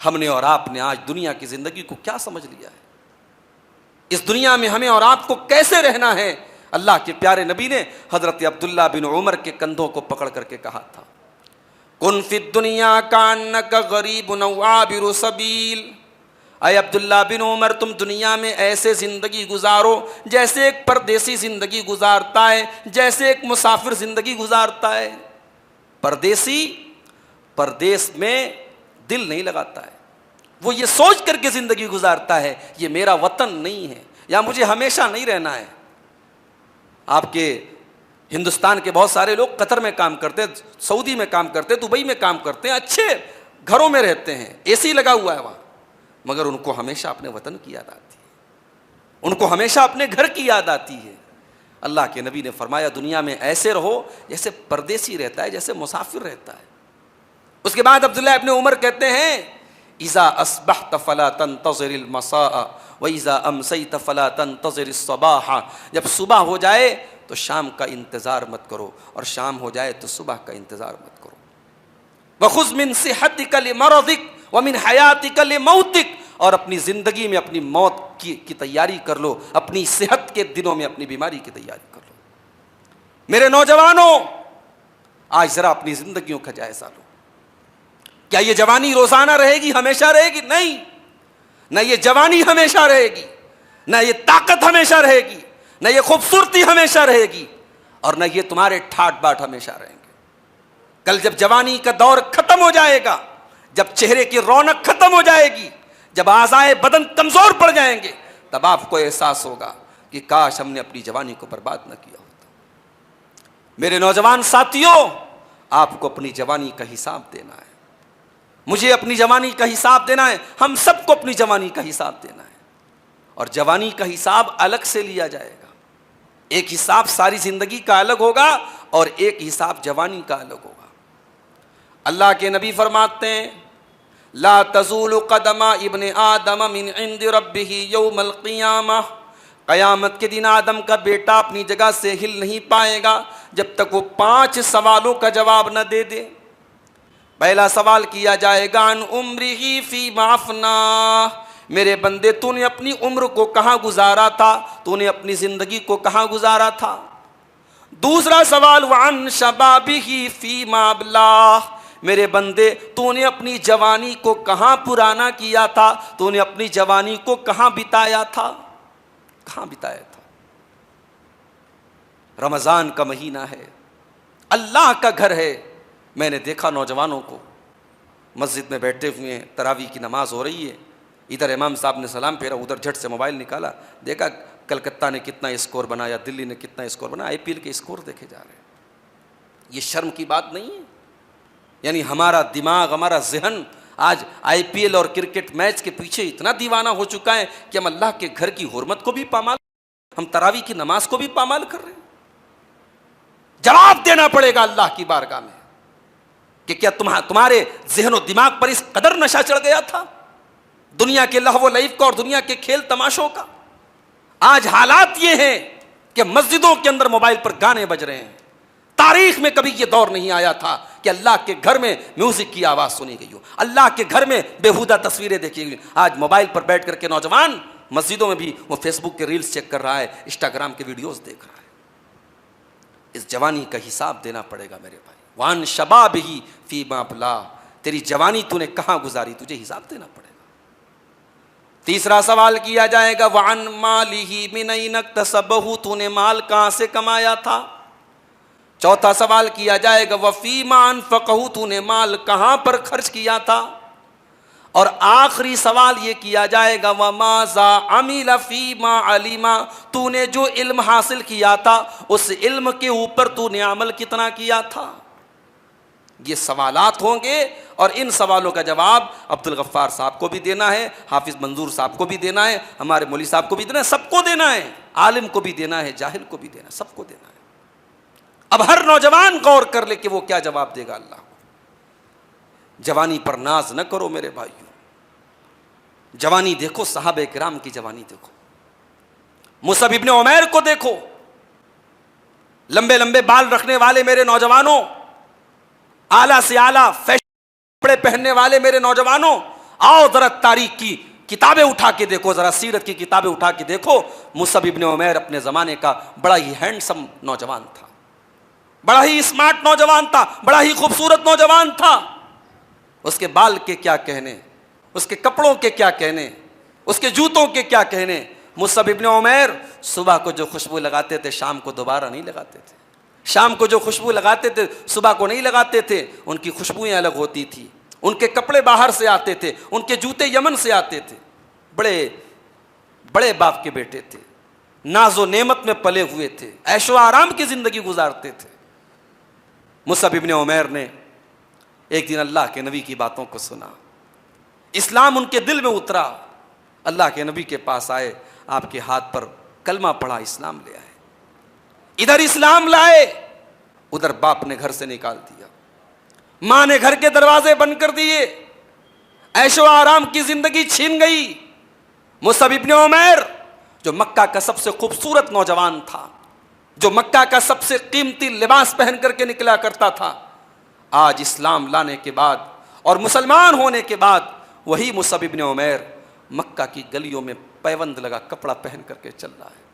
A: हमने और आपने आज दुनिया की ज़िंदगी को क्या समझ लिया है, इस दुनिया में हमें और आपको कैसे रहना है। अल्लाह के प्यारे नबी ने हज़रत अब्दुल्ला बिन उमर के कंधों को पकड़ करके कहा था, कुन फिद दुनिया कान्नका गरीबुन औ आबिरु सबील, अय अब्दुल्ला बिन उमर तुम दुनिया में ऐसे ज़िंदगी गुजारो जैसे एक परदेसी ज़िंदगी गुजारता है, जैसे एक मुसाफिर ज़िंदगी गुजारता है। परदेसी परदेश में दिल नहीं लगाता है, वो ये सोच करके ज़िंदगी गुजारता है ये मेरा वतन नहीं है, या मुझे हमेशा नहीं रहना है। आपके हिंदुस्तान के बहुत सारे लोग कतर में काम करते, सऊदी में काम करते, दुबई में काम करते हैं, अच्छे घरों में रहते हैं, एसी लगा हुआ है वहाँ, मगर उनको हमेशा अपने वतन की याद आती है, उनको हमेशा अपने घर की याद आती है। अल्लाह के नबी ने फरमाया दुनिया में ऐसे रहो जैसे परदेसी रहता है, जैसे मुसाफिर रहता है। उसके बाद अब्दुल्लाह इब्ने उमर कहते हैं इज़ा अस्बहत फला तंतज़िरिल मसाअ व इज़ा अमसैत फला तंतज़िरिस सबाह, जब सुबह हो जाए तो शाम का इंतज़ार मत करो और शाम हो जाए तो सुबह का इंतज़ार मत करो। वखुज़ मिन सिहतिका लिमरदिक व मिन हयातिका लिमौतिक, और अपनी ज़िंदगी में अपनी मौत की तैयारी कर लो, अपनी सेहत के दिनों में अपनी बीमारी की तैयारी कर लो। मेरे नौजवानों, आज ज़रा अपनी ज़िंदगियों का जायज़ा लो। क्या ये जवानी रोज़ाना रहेगी, हमेशा रहेगी? नहीं, न ये जवानी हमेशा रहेगी, न ये ताकत हमेशा रहेगी, न ये खूबसूरती हमेशा रहेगी, और न ये तुम्हारे ठाट बाट हमेशा रहेंगे। कल जब जवानी का दौर खत्म हो जाएगा, जब चेहरे की रौनक खत्म हो जाएगी, जब आज़ाए बदन कमजोर पड़ जाएंगे, तब आपको एहसास होगा कि काश हमने अपनी जवानी को बर्बाद न किया होता। मेरे नौजवान साथियों, आपको अपनी जवानी का हिसाब देना है, मुझे अपनी जवानी का हिसाब देना है, हम सबको अपनी जवानी का हिसाब देना है। और जवानी का हिसाब अलग से लिया जाएगा। एक हिसाब सारी जिंदगी का अलग होगा और एक हिसाब जवानी का अलग होगा। अल्लाह के नबी फरमाते हैं, ला तज़ूलु क़दमा इब्न आदम मिन इंद रब्बिही यौमल क़ियामह, क़यामत के दिन आदम का बेटा अपनी जगह से हिल नहीं पाएगा जब तक वो 5 सवालों का जवाब न दे दे। पहला सवाल किया जाएगा, अन उम्रिही फ़ीमा अफ़ना, मेरे बंदे तूने अपनी उम्र को कहाँ गुजारा था, तूने अपनी ज़िंदगी को कहाँ गुजारा था। दूसरा सवाल, वअन शबाबिही फ़ीमा अबलाह, मेरे बंदे तूने अपनी जवानी को कहाँ पुराना किया था, तूने अपनी जवानी को कहाँ बिताया था, कहाँ बिताया था। रमज़ान का महीना है, अल्लाह का घर है। मैंने देखा नौजवानों को मस्जिद में बैठे हुए हैं, तरावी की नमाज हो रही है, इधर इमाम साहब ने सलाम फेरा, उधर झट से मोबाइल निकाला, देखा कलकत्ता ने कितना स्कोर बनाया, दिल्ली ने कितना स्कोर बनाया, IPL के स्कोर देखे जा रहे हैं। ये शर्म की बात नहीं है? यानी हमारा दिमाग, हमारा जहन आज IPL और क्रिकेट मैच के पीछे इतना दीवाना हो चुका है कि हम अल्लाह के घर की हुर्मत को भी पामाल, हम तरावी की नमाज को भी पामाल कर रहे हैं। जवाब देना पड़ेगा अल्लाह की बारगाह में कि क्या तुम्हारे जहन और दिमाग पर इस कदर नशा चढ़ गया था दुनिया के लहव लईफ का और दुनिया के खेल तमाशों का। आज हालात ये हैं कि मस्जिदों के अंदर मोबाइल पर गाने बज रहे हैं। तारीख में कभी ये दौर नहीं आया था कि अल्लाह के घर में म्यूजिक की आवाज सुनी गई हो, अल्लाह के घर में बेहुदा तस्वीरें देखी गई। आज मोबाइल पर बैठ करके नौजवान मस्जिदों में भी वो फेसबुक के रील्स चेक कर रहा है, इंस्टाग्राम के वीडियोस देख रहा है। इस जवानी का हिसाब देना पड़ेगा मेरे भाई। वान शबाबिही फीमा अबला, तेरी जवानी तूने कहां गुजारी, तुझे हिसाब देना पड़ेगा। तीसरा सवाल किया जाएगा, वान मालिही मिन ऐन इक्तसबहु, तूने माल कहां से कमाया था। चौथा सवाल किया जाएगा, वफीमा अनफकहु, तूने माल कहां पर खर्च किया था। और आखिरी सवाल ये किया जाएगा, वमाज़ा अमिल फीमा अलीमा, तूने जो इल्म हासिल किया था उस इल्म के ऊपर तूने अमल कितना किया था। ये सवालात होंगे और इन सवालों का जवाब अब्दुल गफ्फार साहब को भी देना है, हाफिज मंजूर साहब को भी देना है, हमारे मौलवी साहब को भी देना है, सबको देना है, आलिम को भी देना है, जाहिल को भी देना है, सबको देना है। अब हर नौजवान गौर कर ले कि वो क्या जवाब देगा अल्लाह को। जवानी पर नाज न करो मेरे भाइयों, जवानी देखो, सहाबे किराम की जवानी देखो, मुसअब इब्न उमैर को देखो, लंबे लंबे बाल रखने वाले मेरे नौजवानों, आला से आला फैशन कपड़े पहनने वाले मेरे नौजवानों, आओ जरा तारीख की किताबें उठा के देखो, जरा सीरत की किताबें उठा के देखो। मुसअब इब्न उमैर अपने जमाने का बड़ा ही हैंडसम नौजवान था, बड़ा ही स्मार्ट नौजवान था, बड़ा ही खूबसूरत नौजवान था। उसके बाल के क्या कहने, उसके कपड़ों के क्या कहने, उसके जूतों के क्या कहने। मुसअब इब्न उमैर सुबह को जो खुशबू लगाते थे शाम को दोबारा नहीं लगाते थे, शाम को जो खुशबू लगाते थे सुबह को नहीं लगाते थे। उनकी खुशबुएं अलग होती थी, उनके कपड़े बाहर से आते थे, उनके जूते यमन से आते थे। बड़े बड़े बाप के बेटे थे, नाजो नेमत में पले हुए थे, ऐशो आराम की जिंदगी गुजारते थे। मुसअब इब्न उमैर ने एक दिन अल्लाह के नबी की बातों को सुना, इस्लाम उनके दिल में उतरा, अल्लाह के नबी के पास आए, आपके हाथ पर कलमा पढ़ा, इस्लाम ले आए। इधर इस्लाम लाए, उधर बाप ने घर से निकाल दिया, मां ने घर के दरवाजे बंद कर दिए, ऐशो आराम की जिंदगी छीन गई। मुसअब इब्न उमैर जो मक्का का सबसे खूबसूरत नौजवान था, जो मक्का का सबसे कीमती लिबास पहन करके निकला करता था, आज इस्लाम लाने के बाद और मुसलमान होने के बाद वही मुसअब इब्न उमैर मक्का की गलियों में पैबंद लगा कपड़ा पहन करके चल रहा है।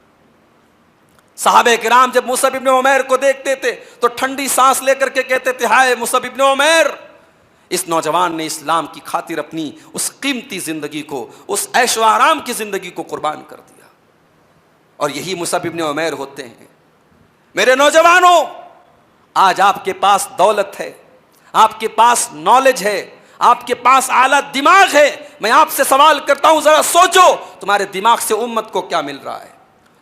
A: सहाबे किराम जब मुसअब इब्न उमैर को देखते थे तो ठंडी सांस लेकर के कहते थे, हाय मुसअब इब्न उमैर, इस नौजवान ने इस्लाम की खातिर अपनी उस कीमती जिंदगी को, उस ऐशो आराम की जिंदगी को कुर्बान कर दिया। और यही मुसअब इब्न उमैर होते हैं। मेरे नौजवानों, आज आपके पास दौलत है, आपके पास नॉलेज है, आपके पास आला दिमाग है। मैं आपसे सवाल करता हूं, जरा सोचो, तुम्हारे दिमाग से उम्मत को क्या मिल रहा है?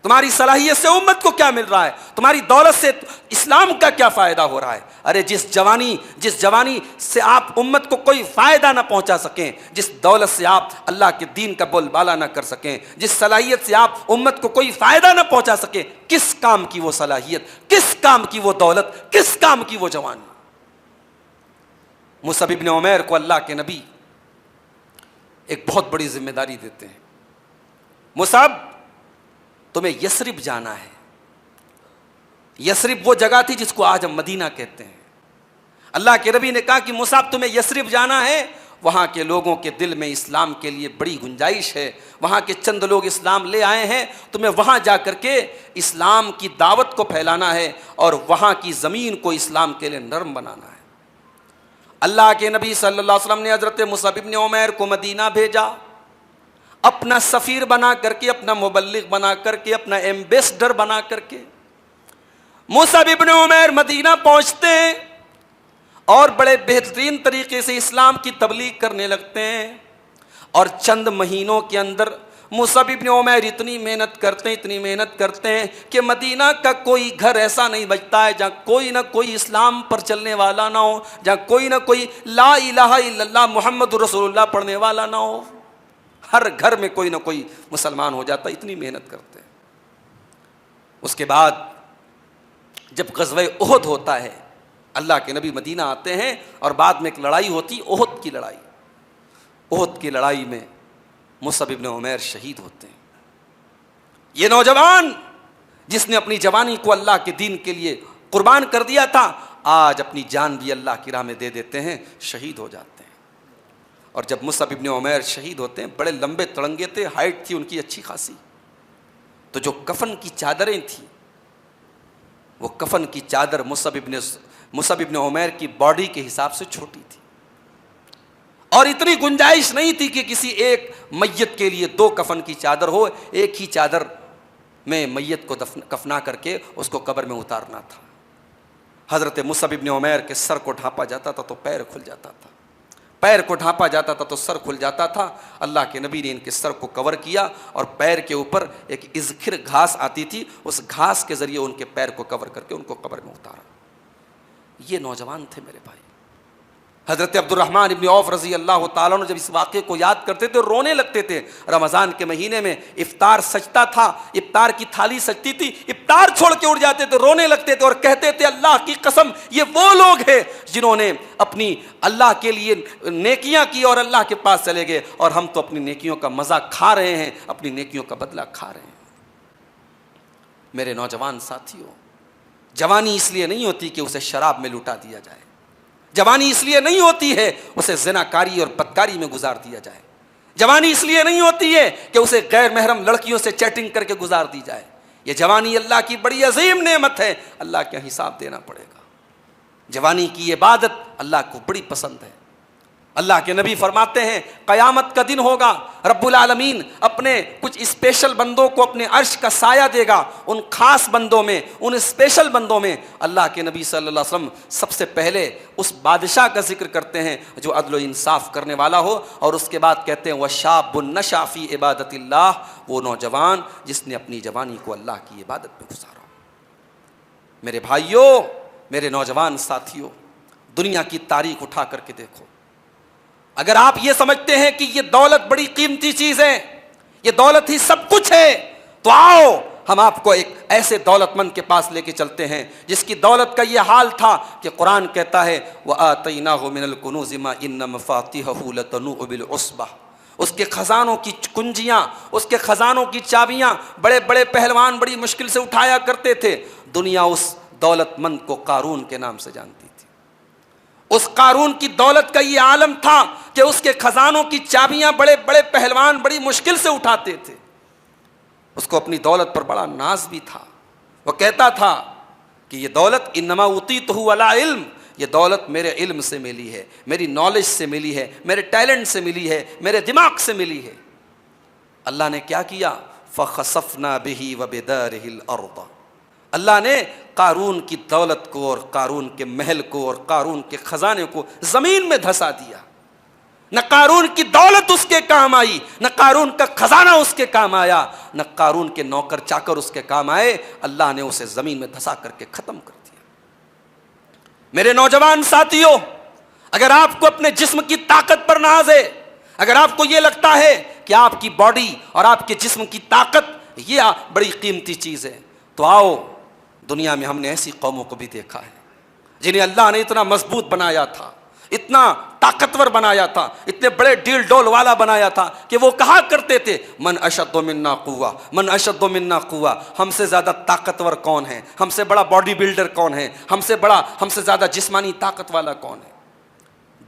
A: तुम्हारी सलाहियत से उम्मत को क्या मिल रहा है? तुम्हारी दौलत से इस्लाम का क्या फायदा हो रहा है? अरे जिस जवानी से आप उम्मत को कोई फायदा ना पहुंचा सकें, जिस दौलत से आप अल्लाह के दीन का बोलबाला ना कर सकें, जिस सलाहियत से आप उम्मत को कोई फायदा ना पहुंचा सकें, किस काम की वो सलाहियत, किस काम की वो दौलत, किस काम की वो जवानी? मुसअब इब्न उमैर को अल्लाह के नबी एक बहुत बड़ी जिम्मेदारी देते हैं। मुसअब, तुम्हें यसरिब जाना है। यसरिब वो जगह थी जिसको आज हम मदीना कहते हैं। अल्लाह के नबी ने कहा कि मुसअब तुम्हें यसरिब जाना है, वहां के लोगों के दिल में इस्लाम के लिए बड़ी गुंजाइश है, वहां के चंद लोग इस्लाम ले आए हैं, तुम्हें वहां जाकर के इस्लाम की दावत को फैलाना है और वहां की जमीन को इस्लाम के लिए नरम बनाना है। अल्लाह के नबी सल्लल्लाहु अलैहि वसल्लम ने हजरत मुसअब इब्न उमैर को मदीना भेजा, अपना सफ़ीर बना करके, अपना मुबल्लिग बना करके, अपना एम्बेसडर बना करके। मुसअब इब्न उमैर मदीना पहुंचते हैं और बड़े बेहतरीन तरीके से इस्लाम की तबलीग करने लगते हैं। और चंद महीनों के अंदर मुसअब इब्न उमैर इतनी मेहनत करते हैं कि मदीना का कोई घर ऐसा नहीं बचता है जहाँ कोई ना कोई इस्लाम पर चलने वाला ना हो, जहाँ कोई ना कोई ला इलाहा इल्लल्लाह मुहम्मद रसूलुल्लाह पढ़ने वाला ना हो। हर घर में कोई ना कोई मुसलमान हो जाता, इतनी मेहनत करते हैं। उसके बाद जब ग़ज़वे उहद होता है, अल्लाह के नबी मदीना आते हैं और बाद में एक लड़ाई होती, उहद की लड़ाई। उहद की लड़ाई में मुसअब इब्न उमैर शहीद होते हैं। ये नौजवान जिसने अपनी जवानी को अल्लाह के दीन के लिए कुर्बान कर दिया था, आज अपनी जान भी अल्लाह की राह में दे देते हैं, शहीद हो जाते हैं। और जब मुसअब इब्न उमैर शहीद होते हैं, बड़े लंबे तड़ंगे थे, हाइट थी उनकी अच्छी खासी, तो जो कफन की चादरें थी, वो कफन की चादर मुसअब इब्न उमैर की बॉडी के हिसाब से छोटी थी और इतनी गुंजाइश नहीं थी कि किसी एक मैयत के लिए दो कफन की चादर हो। एक ही चादर में मैयत को कफना करके उसको कब्र में उतारना था। हज़रत मुसअब इब्न उमैर के सर को ढांपा जाता था तो पैर खुल जाता था, पैर को ढांपा जाता था तो सर खुल जाता था। अल्लाह के नबी ने इनके सर को कवर किया और पैर के ऊपर एक इज़खिर घास आती थी, उस घास के ज़रिए उनके पैर को कवर करके उनको कब्र में उतारा। ये नौजवान थे मेरे भाई। हज़रत अब्दुर्रहमान इब्न औफ रज़ी अल्लाह ताला अन्हु जब इस वाक़े को याद करते थे रोने लगते थे। रमज़ान के महीने में इफ्तार सजता था, इफ्तार की थाली सजती थी, इफ्तार छोड़ के उड़ जाते थे, रोने लगते थे और कहते थे अल्लाह की कसम, ये वो लोग हैं जिन्होंने अपनी अल्लाह के लिए नेकियां की और अल्लाह के पास चले गए, और हम तो अपनी नेकियों का मज़ा खा रहे हैं, अपनी नेकियों का बदला खा रहे हैं। मेरे नौजवान साथियों, जवानी इसलिए नहीं होती कि उसे शराब में लुटा दिया जाए, जवानी इसलिए नहीं होती है उसे ज़िनाकारी और बदकारी में गुजार दिया जाए, जवानी इसलिए नहीं होती है कि उसे गैर महरम लड़कियों से चैटिंग करके गुजार दी जाए। ये जवानी अल्लाह की बड़ी अजीम नेमत है, अल्लाह का हिसाब देना पड़ेगा। जवानी की इबादत अल्लाह को बड़ी पसंद है। अल्लाह के नबी फरमाते हैं क़यामत का दिन होगा, रब्बुल आलमीन अपने कुछ स्पेशल बंदों को अपने अर्श का साया देगा। उन खास बंदों में, उन स्पेशल बंदों में अल्लाह के नबी सल्लल्लाहु अलैहि वसल्लम सबसे पहले उस बादशाह का जिक्र करते हैं जो अदल व इंसाफ करने वाला हो, और उसके बाद कहते हैं वशाबुन नशा फी इबादतिल्लाह, वो नौजवान जिसने अपनी जवानी को अल्लाह की इबादत में गुजारा। मेरे भाइयों, मेरे नौजवान साथियों, दुनिया की तारीख उठा करके देखो। अगर आप ये समझते हैं कि ये दौलत बड़ी कीमती चीज है, ये दौलत ही सब कुछ है, तो आओ हम आपको एक ऐसे दौलतमंद के पास लेके चलते हैं जिसकी दौलत का ये हाल था कि कुरान कहता है व आतैनाहु मिनल कुनूज़ि मा इन्न मफातिहहु लतनूउ बिल उस्बा। उसके खजानों की कुंजियां, उसके खजानों की चाबियां बड़े बड़े पहलवान बड़ी मुश्किल से उठाया करते थे। दुनिया उस दौलतमंद को कारून के नाम से जानती थी। उस कारून की दौलत का ये आलम था कि उसके खजानों की चाबियां बड़े बड़े पहलवान बड़ी मुश्किल से उठाते थे। उसको अपनी दौलत पर बड़ा नाज भी था। वो कहता था कि ये दौलत इन्नमा उतीतहु अला इल्म, ये दौलत मेरे इल्म से मिली है, मेरी नॉलेज से मिली है, मेरे टैलेंट से मिली है, मेरे दिमाग से मिली है। अल्लाह ने क्या किया? फ़ख़सफ़ना बिही व बिदारिहिल अर्द। अल्लाह ने कारून की दौलत को और कारून के महल को और कारून के खजाने को ज़मीन में धंसा दिया। न कारून की दौलत उसके काम आई, न कारून का खजाना उसके काम आया, न कारून के नौकर चाकर उसके काम आए। अल्लाह ने उसे ज़मीन में धंसा करके ख़त्म कर दिया। मेरे नौजवान साथियों, अगर आपको अपने जिस्म की ताकत पर नाज है, अगर आपको यह लगता है कि आपकी बॉडी और आपके जिस्म की ताकत ये बड़ी कीमती चीज़ है, तो आओ, दुनिया में हमने ऐसी कौमों को भी देखा है जिन्हें अल्लाह ने इतना मजबूत बनाया था, इतना ताकतवर बनाया था, इतने बड़े डील डोल वाला बनाया था कि वो कहा करते थे, मन अशद्दु मिन्ना कुव्वा, मन अशद्दु मिन्ना कुव्वा। हमसे ज़्यादा ताकतवर कौन है, हमसे बड़ा बॉडी बिल्डर कौन है, हमसे ज़्यादा जिस्मानी ताकत वाला कौन है।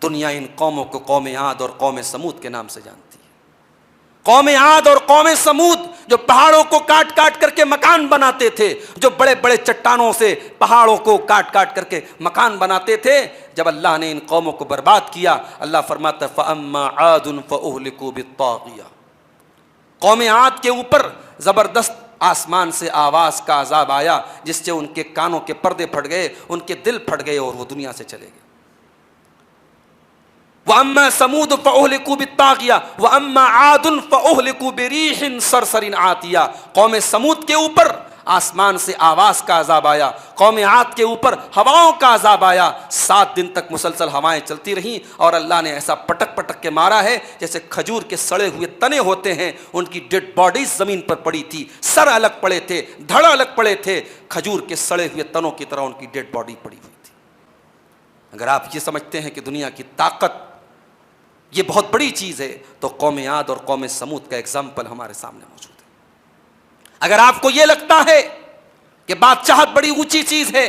A: दुनिया इन कौमों को कौम आद और कौम समूद के नाम से जानती है। कौम आद और कौम समूद जो पहाड़ों को काट काट करके मकान बनाते थे, जो बड़े बड़े चट्टानों से पहाड़ों को काट काट करके मकान बनाते थे, जब अल्लाह ने इन कौमों को बर्बाद किया, अल्लाह फरमाता फ़अम्मा आदुन फ़उहलिकू बित्ताग़िया। कौम आद के ऊपर ज़बरदस्त आसमान से आवाज़ का अज़ाब आया, जिससे उनके कानों के पर्दे फट गए, उनके दिल फट गए और वो दुनिया से चले गए। वअम्मा समूद फ़उहलिकू बित्ताग़िया वअम्मा आदुन फ़उहलिकू बिरीहिन सरसरिन आतिया। कौम समूद के ऊपर आसमान से आवाज़ का अज़ाब आया, कौम आद के ऊपर हवाओं का अज़ाब आया। 7 दिन तक मुसलसल हवाएं चलती रहीं और अल्लाह ने ऐसा पटक पटक के मारा है जैसे खजूर के सड़े हुए तने होते हैं, उनकी डेड बॉडीज ज़मीन पर पड़ी थी, सर अलग पड़े थे, धड़ अलग पड़े थे, खजूर के सड़े हुए तनों की तरह उनकी डेड बॉडी पड़ी हुई थी। अगर आप ये समझते हैं कि दुनिया की ताकत ये बहुत बड़ी चीज़ है, तो कौम आद और कौम समूद का एग्जाम्पल हमारे सामने मौजूद है। अगर आपको यह लगता है कि बादशाहत बड़ी ऊंची चीज़ है,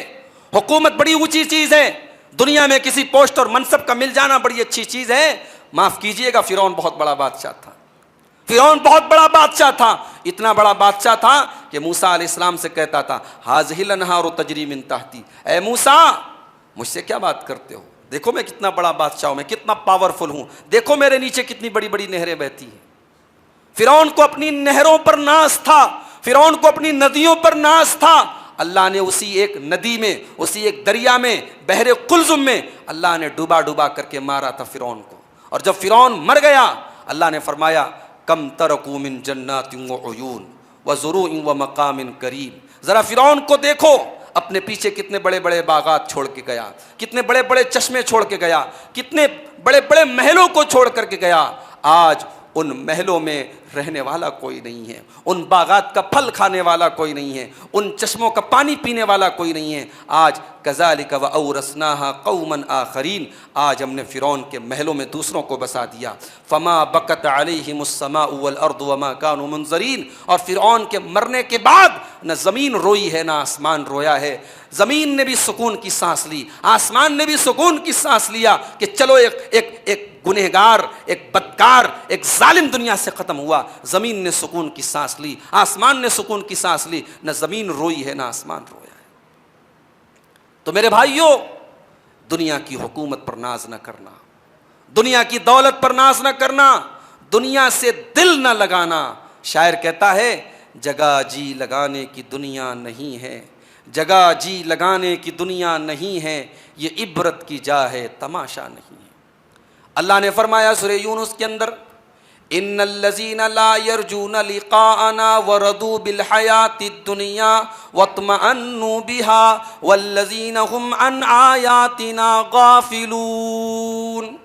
A: हुकूमत बड़ी ऊंची चीज़ है, दुनिया में किसी पोस्ट और मनसब का मिल जाना बड़ी अच्छी चीज़ है, माफ़ कीजिएगा, फ़िरौन बहुत बड़ा बादशाह था। फ़िरौन बहुत बड़ा बादशाह था, इतना बड़ा बादशाह था कि मूसा अलैहिस्सलाम से कहता था, हाज़िहिल अनहारु तजरी मिन तहती, ए मूसा, मुझसे क्या बात करते हो, देखो मैं कितना बड़ा बादशाह हूं, मैं कितना पावरफुल हूं, देखो मेरे नीचे कितनी बड़ी बड़ी नहरें बहती हैं। फिरौन को अपनी नहरों पर नाज था, फिरौन को अपनी नदियों पर नाज था। अल्लाह ने उसी एक नदी में, उसी एक दरिया में, बहरे कुलजुम में अल्लाह ने डूबा डूबा करके मारा था फिरौन को। और जब फिरौन मर गया, अल्लाह ने फरमाया, कम तरकू मिन जन्नातिन व उयून व ज़ुरूइन व मकामिन करीम। जरा फिरौन को देखो, अपने पीछे कितने बड़े बड़े बागात छोड़ के गया, कितने बड़े बड़े चश्मे छोड़ के गया, कितने बड़े बड़े महलों को छोड़ करके गया। आज उन महलों में रहने वाला कोई नहीं है, उन बागात का फल खाने वाला कोई नहीं है, उन चश्मों का पानी पीने वाला कोई नहीं है। आज कज़ालिका व औरसनाहा कौमन आखरीन, आज हमने फ़िरौन के महलों में दूसरों को बसा दिया। फ़मा बकत अलैहिमुस्समाउ वल अर्दु वमा कानू मुनज़रीन। और फ़िरौन के मरने के बाद न ज़मीन रोई है, न आसमान रोया है। ज़मीन ने भी सुकून की सांस ली, आसमान ने भी सुकून की सांस लिया कि चलो एक गुनहगार, एक बदकार, एक जालिम दुनिया से ख़त्म हुआ। ज़मीन ने सुकून की सांस ली, आसमान ने सुकून की सांस ली, न ज़मीन रोई है, न आसमान रोया है। तो मेरे भाइयों, दुनिया की हुकूमत पर नाज न करना, दुनिया की दौलत पर नाज न करना, दुनिया से दिल न लगाना। शायर कहता है, जगह जी लगाने की दुनिया नहीं है, जगह जी लगाने की दुनिया नहीं है, ये इबरत की जा है, तमाशा नहीं है। अल्लाह ने फरमाया सूरह यूनुस के अंदर, इन्नल्लज़ीना ला यरजूना लिक़ाअना वरदू बिल हयातिद दुनिया वत्मअन्नु बिहा वल्लज़ीना हुम अन आयातिना गाफिलून।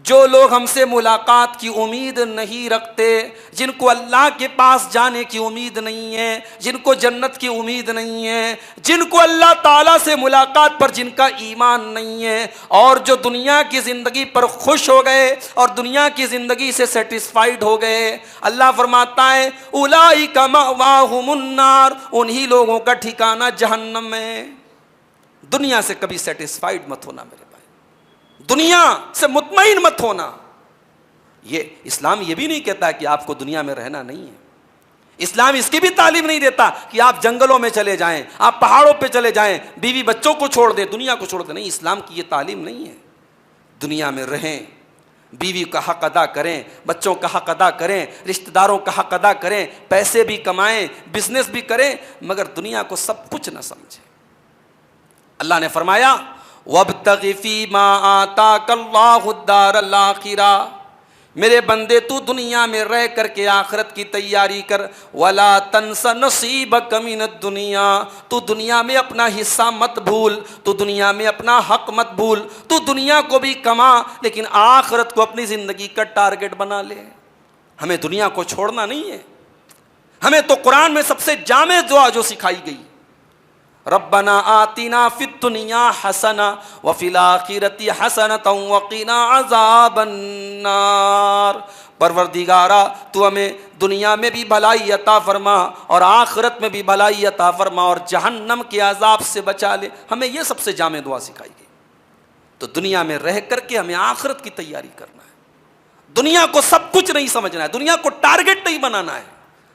A: जो लोग हमसे मुलाकात की उम्मीद नहीं रखते, जिनको अल्लाह के पास जाने की उम्मीद नहीं है, जिनको जन्नत की उम्मीद नहीं है, जिनको अल्लाह ताला से मुलाकात पर जिनका ईमान नहीं है, और जो दुनिया की ज़िंदगी पर खुश हो गए और दुनिया की ज़िंदगी से सेटिस्फाइड हो गए, अल्लाह फरमाता है उलाइका मअवाहुमुन नार, उन्हीं लोगों का ठिकाना जहन्नम है। दुनिया से कभी सेटिस्फाइड मत होना मेरे भाई, दुनिया से मुतमईन मत होना। ये इस्लाम ये भी नहीं कहता कि आपको दुनिया में रहना नहीं है। इस्लाम इसकी भी तालीम नहीं देता कि आप जंगलों में चले जाएं, आप पहाड़ों पे चले जाएं, बीवी बच्चों को छोड़ दें, दुनिया को छोड़ दें। नहीं, इस्लाम की ये तालीम नहीं है। दुनिया में रहें, बीवी का हक अदा करें, बच्चों का हक अदा करें, रिश्तेदारों का हक अदा करें, पैसे भी कमाएं, बिजनेस भी करें, मगर दुनिया को सब कुछ न समझें। अल्लाह ने फरमाया वब्तगि फीमा आताकल्लाहुद्दारल आखिरा, मेरे बंदे तू दुनिया में रह करके आखिरत की तैयारी कर। वला तंस नसीबक मिनद दुनिया, तू दुनिया में अपना हिस्सा मत भूल, तू दुनिया में अपना हक मत भूल। तू दुनिया को भी कमा, लेकिन आखिरत को अपनी ज़िंदगी का टारगेट बना ले। हमें दुनिया को छोड़ना नहीं है। हमें तो कुरान में सबसे जामे दुआ जो सिखाई गई, रब्बना आतिना फिद दुनिया हसना व फिल आखिरति हसनतन व क़िना अज़ाबन नार। परवरदिगारा, तू हमें दुनिया में भी भलाई अता फरमा और आखिरत में भी भलाई अता फरमा और जहन्नम के अजाब से बचा ले। हमें यह सबसे जामे दुआ सिखाई गई। तो दुनिया में रह करके हमें आखिरत की तैयारी करना है। दुनिया को सब कुछ नहीं समझना है, दुनिया को टारगेट नहीं बनाना है।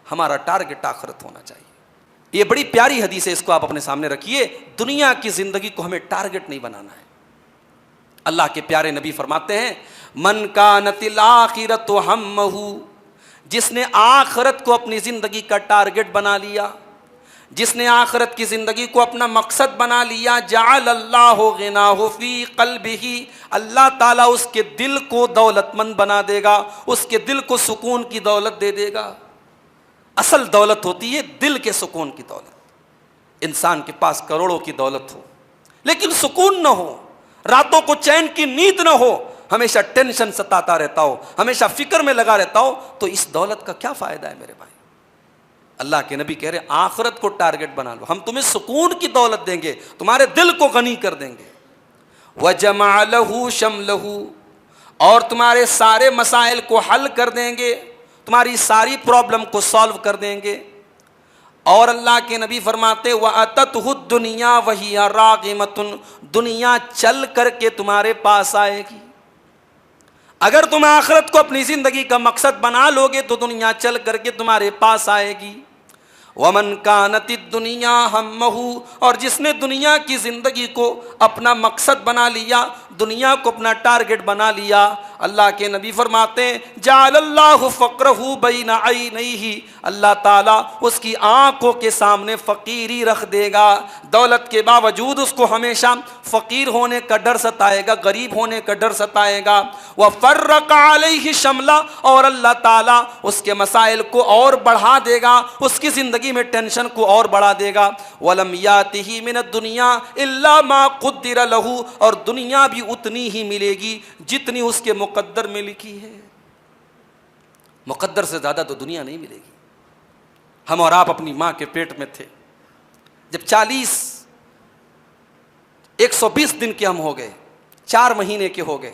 A: हमारा टारगेट आखिरत होना चाहिए। ये बड़ी प्यारी हदीस है, इसको आप अपने सामने रखिए। दुनिया की जिंदगी को हमें टारगेट नहीं बनाना है। अल्लाह के प्यारे नबी फरमाते हैं मन कानतिल आखिरतु हम्महु, जिसने आखिरत को अपनी जिंदगी का टारगेट बना लिया, जिसने आखिरत की जिंदगी को अपना मकसद बना लिया, जअल अल्लाहु गिनाहु फी क़ल्बिही, अल्लाह ताला उसके दिल को दौलतमंद बना देगा, उसके दिल को सुकून की दौलत दे देगा। असल दौलत होती है दिल के सुकून की दौलत। इंसान के पास करोड़ों की दौलत हो लेकिन सुकून न हो, रातों को चैन की नींद न हो, हमेशा टेंशन सताता रहता हो, हमेशा फिक्र में लगा रहता हो, तो इस दौलत का क्या फायदा है मेरे भाई। अल्लाह के नबी कह रहे आखिरत को टारगेट बना लो, हम तुम्हें सुकून की दौलत देंगे, तुम्हारे दिल को गनी कर देंगे। वजमा लहू शमलहू, और तुम्हारे सारे मसाइल को हल कर देंगे, तुम्हारी सारी प्रॉब्लम को सॉल्व कर देंगे। और अल्लाह के नबी फरमाते व अततहु दुनिया वही रागिमतुन, दुनिया चल करके तुम्हारे पास आएगी। अगर तुम आखिरत को अपनी जिंदगी का मकसद बना लोगे तो दुनिया चल करके तुम्हारे पास आएगी। वमन कानति दुनिया हम्महु, और जिसने दुनिया की जिंदगी को अपना मकसद बना लिया, दुनिया को अपना टारगेट बना लिया, अल्लाह के नबी फरमाते हैं जाअलल्लाहु फ़क़रहु बैना ऐनैहि, अल्लाह ताला उसकी आंखों के सामने फ़कीरी रख देगा। दौलत के बावजूद उसको हमेशा फ़कीर होने का डर सताएगा, गरीब होने का डर सताएगा। व फ़र्रक़ अलैहि शमला, और अल्लाह ताला उसके मसाइल को और बढ़ा देगा, उसकी ज़िंदगी में टेंशन को और बढ़ा देगा। वलम यातिही मिनद दुनिया इल्ला मा क़ुद्दिर लहू, और दुनिया भी उतनी ही मिलेगी जितनी उसके मुकद्दर में लिखी है। मुकद्दर से ज़्यादा तो दुनिया नहीं मिलेगी। हम और आप अपनी माँ के पेट में थे, जब 120 दिन के हम हो गए, 4 महीने के हो गए,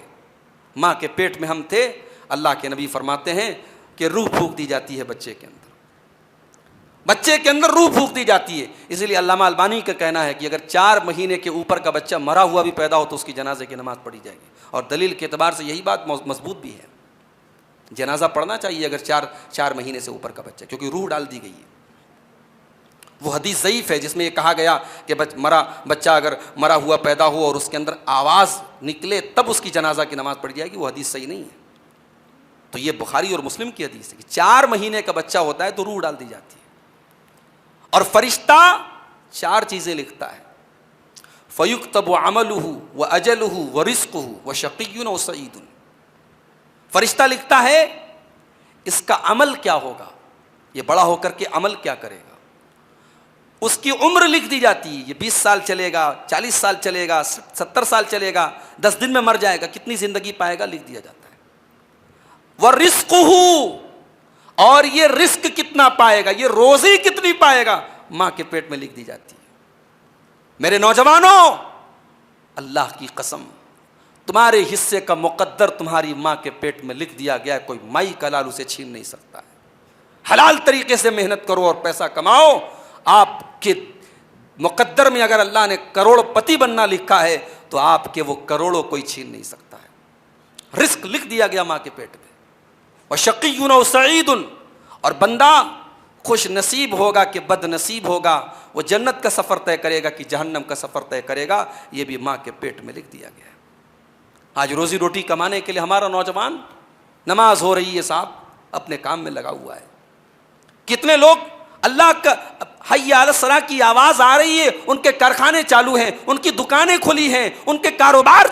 A: माँ के पेट में हम थे। अल्लाह के नबी फरमाते हैं कि रूह फूंक दी जाती है बच्चे के अंदर, बच्चे के अंदर रूह फूंक दी जाती है। इसलिए अल्लामा अलबानी का कहना है कि अगर 4 महीने के ऊपर का बच्चा मरा हुआ भी पैदा हो तो उसकी जनाजे की नमाज पढ़ी जाएगी। और दलील के एतबार से यही बात मजबूत भी है, जनाजा पढ़ना चाहिए अगर 4 महीने से ऊपर का बच्चा, क्योंकि रूह डाल दी गई है। वो हदीस ज़ईफ़ है जिसमें ये कहा गया कि बच्चा अगर मरा हुआ पैदा हो और उसके अंदर आवाज़ निकले तब उसकी जनाजा की नमाज पढ़ी जाएगी, वो हदीस सही नहीं है। तो ये बुखारी और मुस्लिम की हदीस है कि 4 महीने का बच्चा होता है तो रूह डाल दी जाती है। और फरिश्ता 4 चीज़ें लिखता है, फ़युक्तबु अमलुहु व अजलुहु व रिज़्क़ुहु व शक़िय्युन व सईदुन। फरिश्ता लिखता है इसका अमल क्या होगा, ये बड़ा होकर के अमल क्या करेगा। उसकी उम्र लिख दी जाती है, ये 20 साल चलेगा, 40 साल चलेगा, 70 साल चलेगा, 10 दिन में मर जाएगा, कितनी ज़िंदगी पाएगा लिख दिया जाता है। व रिज़्क़ुहु, और ये रिस्क कितना पाएगा, ये रोजी कितनी पाएगा, मां के पेट में लिख दी जाती है। मेरे नौजवानों, अल्लाह की कसम, तुम्हारे हिस्से का मुकद्दर तुम्हारी मां के पेट में लिख दिया गया है, कोई माई का लाल उसे छीन नहीं सकता है। हलाल तरीके से मेहनत करो और पैसा कमाओ। आपके मुकद्दर में अगर अल्लाह ने करोड़पति बनना लिखा है तो आपके वो करोड़ों कोई छीन नहीं सकता है। रिस्क लिख दिया गया माँ के पेट में। व शक़ियुन व सईदुन, और बंदा खुश नसीब होगा कि बदनसीब होगा, वो जन्नत का सफ़र तय करेगा कि जहन्नम का सफ़र तय करेगा, ये भी माँ के पेट में लिख दिया गया है। आज रोज़ी रोटी कमाने के लिए हमारा नौजवान, नमाज हो रही है साहब, अपने काम में लगा हुआ है। कितने लोग अल्लाह का हय्या अला सलाह की आवाज़ आ रही है, उनके कारखाने चालू हैं, उनकी दुकानें खुली हैं, उनके कारोबार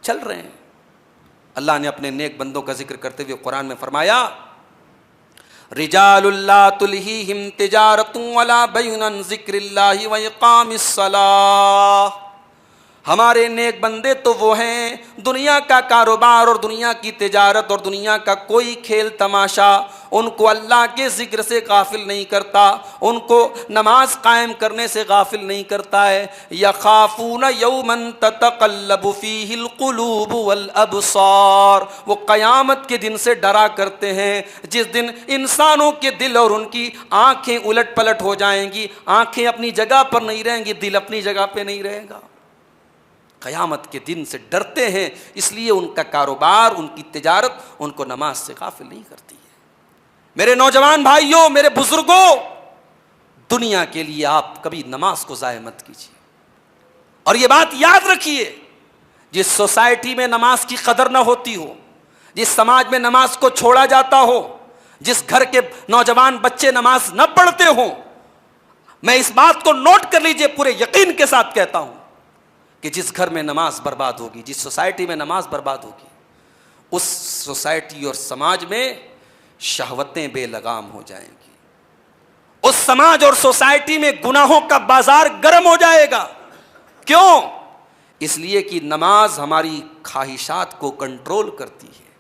A: चल रहे हैं। अल्लाह ने अपने नेक बंदों का जिक्र करते हुए कुरान में फरमाया, रिजालुल ला तुल्हीहिम तिजारतुन वला बैउन अन ज़िक्रिल्लाहि व इक़ामिस्सलाह। हमारे नेक बंदे तो वो हैं, दुनिया का कारोबार और दुनिया की तिजारत और दुनिया का कोई खेल तमाशा उनको अल्लाह के ज़िक्र से गाफिल नहीं करता, उनको नमाज कायम करने से गाफिल नहीं करता है। यख़ाफ़ून यौमन ततक़ल्लबु फ़ीहिल क़ुलूब वल अबसार, वो क़यामत के दिन से डरा करते हैं जिस दिन इंसानों के दिल और उनकी आँखें उलट पलट हो जाएंगी। आँखें अपनी जगह पर नहीं रहेंगी, दिल अपनी जगह पर नहीं रहेगा। क़यामत के दिन से डरते हैं, इसलिए उनका कारोबार, उनकी तिजारत उनको नमाज से गाफिल नहीं करती है। मेरे नौजवान भाइयों, मेरे बुजुर्गों, दुनिया के लिए आप कभी नमाज को ज़ाया मत कीजिए। और ये बात याद रखिए, जिस सोसाइटी में नमाज की कदर न होती हो, जिस समाज में नमाज को छोड़ा जाता हो, जिस घर के नौजवान बच्चे नमाज न पढ़ते हो, मैं इस बात को नोट कर लीजिए, पूरे यकीन के साथ कहता हूं कि जिस घर में नमाज बर्बाद होगी, जिस सोसाइटी में नमाज बर्बाद होगी, उस सोसाइटी और समाज में शहवतें बेलगाम हो जाएंगी। उस समाज और सोसाइटी में गुनाहों का बाजार गर्म हो जाएगा। क्यों? इसलिए कि नमाज हमारी ख्वाहिशात को कंट्रोल करती है,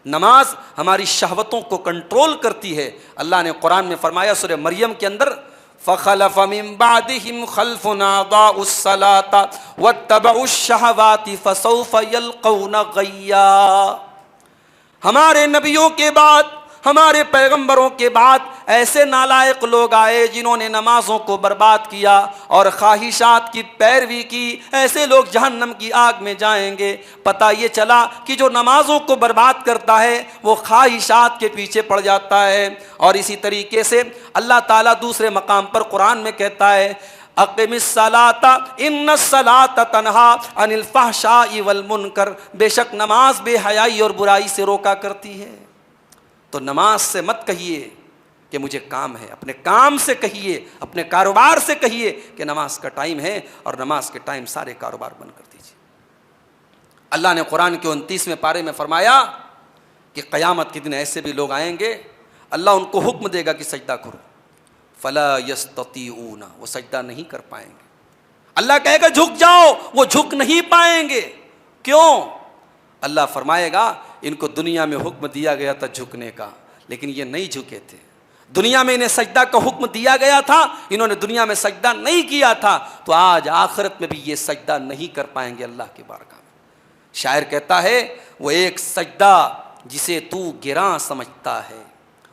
A: नमाज हमारी शहवतों को कंट्रोल करती है। अल्लाह ने कुरान में फरमाया सूरह मरियम के अंदर, फ़ख़लफ़ मिन बादिहिम ख़ल्फ़ुन अज़ाउस सलाता वत्तबउश शहवाति फ़सौफ़ यल्क़ौन ग़य्या। हमारे नबियों के बाद, हमारे पैगंबरों के बाद ऐसे नालायक लोग आए जिन्होंने नमाजों को बर्बाद किया और ख्वाहिशात की पैरवी की। ऐसे लोग जहन्नम की आग में जाएंगे। पता ये चला कि जो नमाजों को बर्बाद करता है वो ख्वाहिशात के पीछे पड़ जाता है। और इसी तरीके से अल्लाह ताला दूसरे मकाम पर कुरान में कहता है, अक़िमिस्सलाता इन्नस्सलाता तन्हा अनिल फ़हशाइ वल मुनकर, बेशक नमाज बेहयाई और बुराई से रोका करती है। तो नमाज से मत कहिए कि मुझे काम है, अपने काम से कहिए, अपने कारोबार से कहिए कि नमाज का टाइम है, और नमाज के टाइम सारे कारोबार बंद कर दीजिए। अल्लाह ने कुरान के 29वें पारे में फरमाया कि क़यामत के दिन ऐसे भी लोग आएंगे, अल्लाह उनको हुक्म देगा कि सजदा करो, फला यस्ततीऊना, वो सजदा नहीं कर पाएंगे। अल्लाह कहेगा झुक जाओ, वो झुक नहीं पाएंगे। क्यों? अल्लाह फरमाएगा इनको दुनिया में हुक्म दिया गया था झुकने का, लेकिन ये नहीं झुके थे। दुनिया में इन्हें सजदा का हुक्म दिया गया था, इन्होंने दुनिया में सजदा नहीं किया था, तो आज आखिरत में भी ये सजदा नहीं कर पाएंगे अल्लाह की बारगाह में। शायर कहता है, वो एक सजदा जिसे तू गिरां समझता है,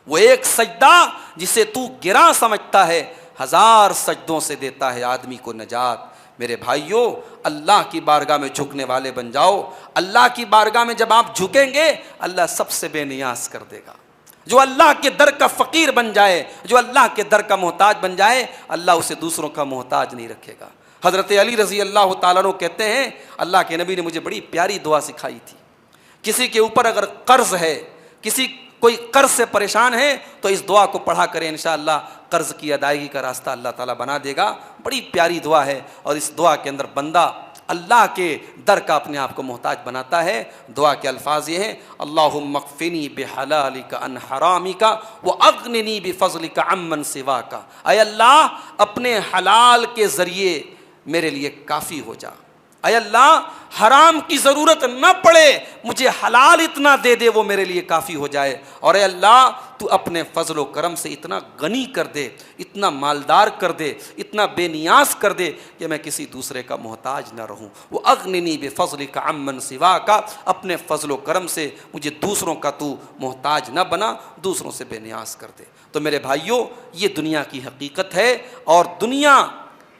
A: वो एक सजदा जिसे तू गिरां समझता है, हजार सजदों से देता है आदमी को नजात। मेरे भाइयों, अल्लाह की बारगाह में झुकने वाले बन जाओ। अल्लाह की बारगाह में जब आप झुकेंगे, अल्लाह सबसे बेनियाज कर देगा। जो अल्लाह के दर का फ़कीर बन जाए, जो अल्लाह के दर का मोहताज बन जाए, अल्लाह उसे दूसरों का मोहताज नहीं रखेगा। हज़रत अली रज़ी अल्लाह तआला अन्हु कहते हैं, अल्लाह के नबी ने मुझे बड़ी प्यारी दुआ सिखाई थी। किसी के ऊपर अगर कर्ज़ है, कोई कर्ज से परेशान है, तो इस दुआ को पढ़ा करें, इंशाअल्लाह कर्ज की अदायगी का रास्ता अल्लाह ताला बना देगा। बड़ी प्यारी दुआ है, और इस दुआ के अंदर बंदा अल्लाह के दर का अपने आप को मोहताज बनाता है। दुआ के अल्फाज ये हैं, अल्लाहुम्मा क़्फ़िनी बिहलालिका अन हरामिका व अग़्निनी बिफ़ज़लिका अम्मन सिवाका। ऐ अल्लाह, अपने हलाल के ज़रिए मेरे लिए काफ़ी हो जा। ऐ अल्लाह, हराम की ज़रूरत न पड़े, मुझे हलाल इतना दे दे वो मेरे लिए काफ़ी हो जाए। और ऐ अल्लाह, तू अपने फ़ज़ल व करम से इतना गनी कर दे, इतना मालदार कर दे, इतना बेनियाज कर दे कि मैं किसी दूसरे का मोहताज न रहूँ। वो अग़्निनी बिफ़ज़लिका अम्मन सिवाका, अपने फ़ज़ल व करम से मुझे दूसरों का तू मोहताज न बना, दूसरों से बेनियाज कर दे। तो मेरे भाइयों, ये दुनिया की हकीकत है, और दुनिया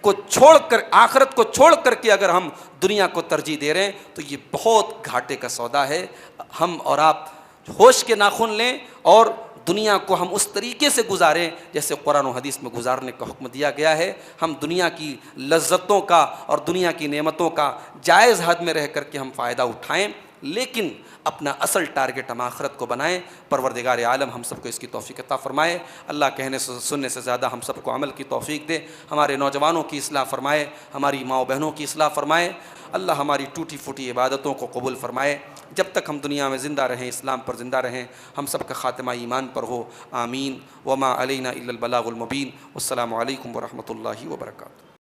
A: को छोड़कर, आखिरत को छोड़ करके अगर हम दुनिया को तरजीह दे रहे हैं तो ये बहुत घाटे का सौदा है। हम और आप होश के नाखून लें और दुनिया को हम उस तरीके से गुजारें जैसे कुरान और हदीस में गुजारने का हुक्म दिया गया है। हम दुनिया की लज्जतों का और दुनिया की नेमतों का जायज़ हद में रह कर के हम फ़ायदा उठाएं, लेकिन अपना असल टारगेट हम आखिरत को बनाएं। परवरदिगार आलम हम सबको इसकी तौफीक अता फ़रमाए। अल्लाह कहने से सुनने से ज़्यादा हम सबको अमल की तौफीक दे। हमारे नौजवानों की इस्लाह फ़रमाए, हमारी माओ बहनों की इस्लाह फ़रमाए। अल्लाह हमारी टूटी फूटी इबादतों को कबूल फ़रमाए। जब तक हम दुनिया में ज़िंदा रहें, इस्लाम पर ज़िंदा रहें, हम सब का ख़ात्मा ईमान पर हो। आमीन। वमा अलैना इल्लल बलागुल मुबीन। अस्सलामु अलैकुम व रहमतुल्लाहि व बरकातुहू।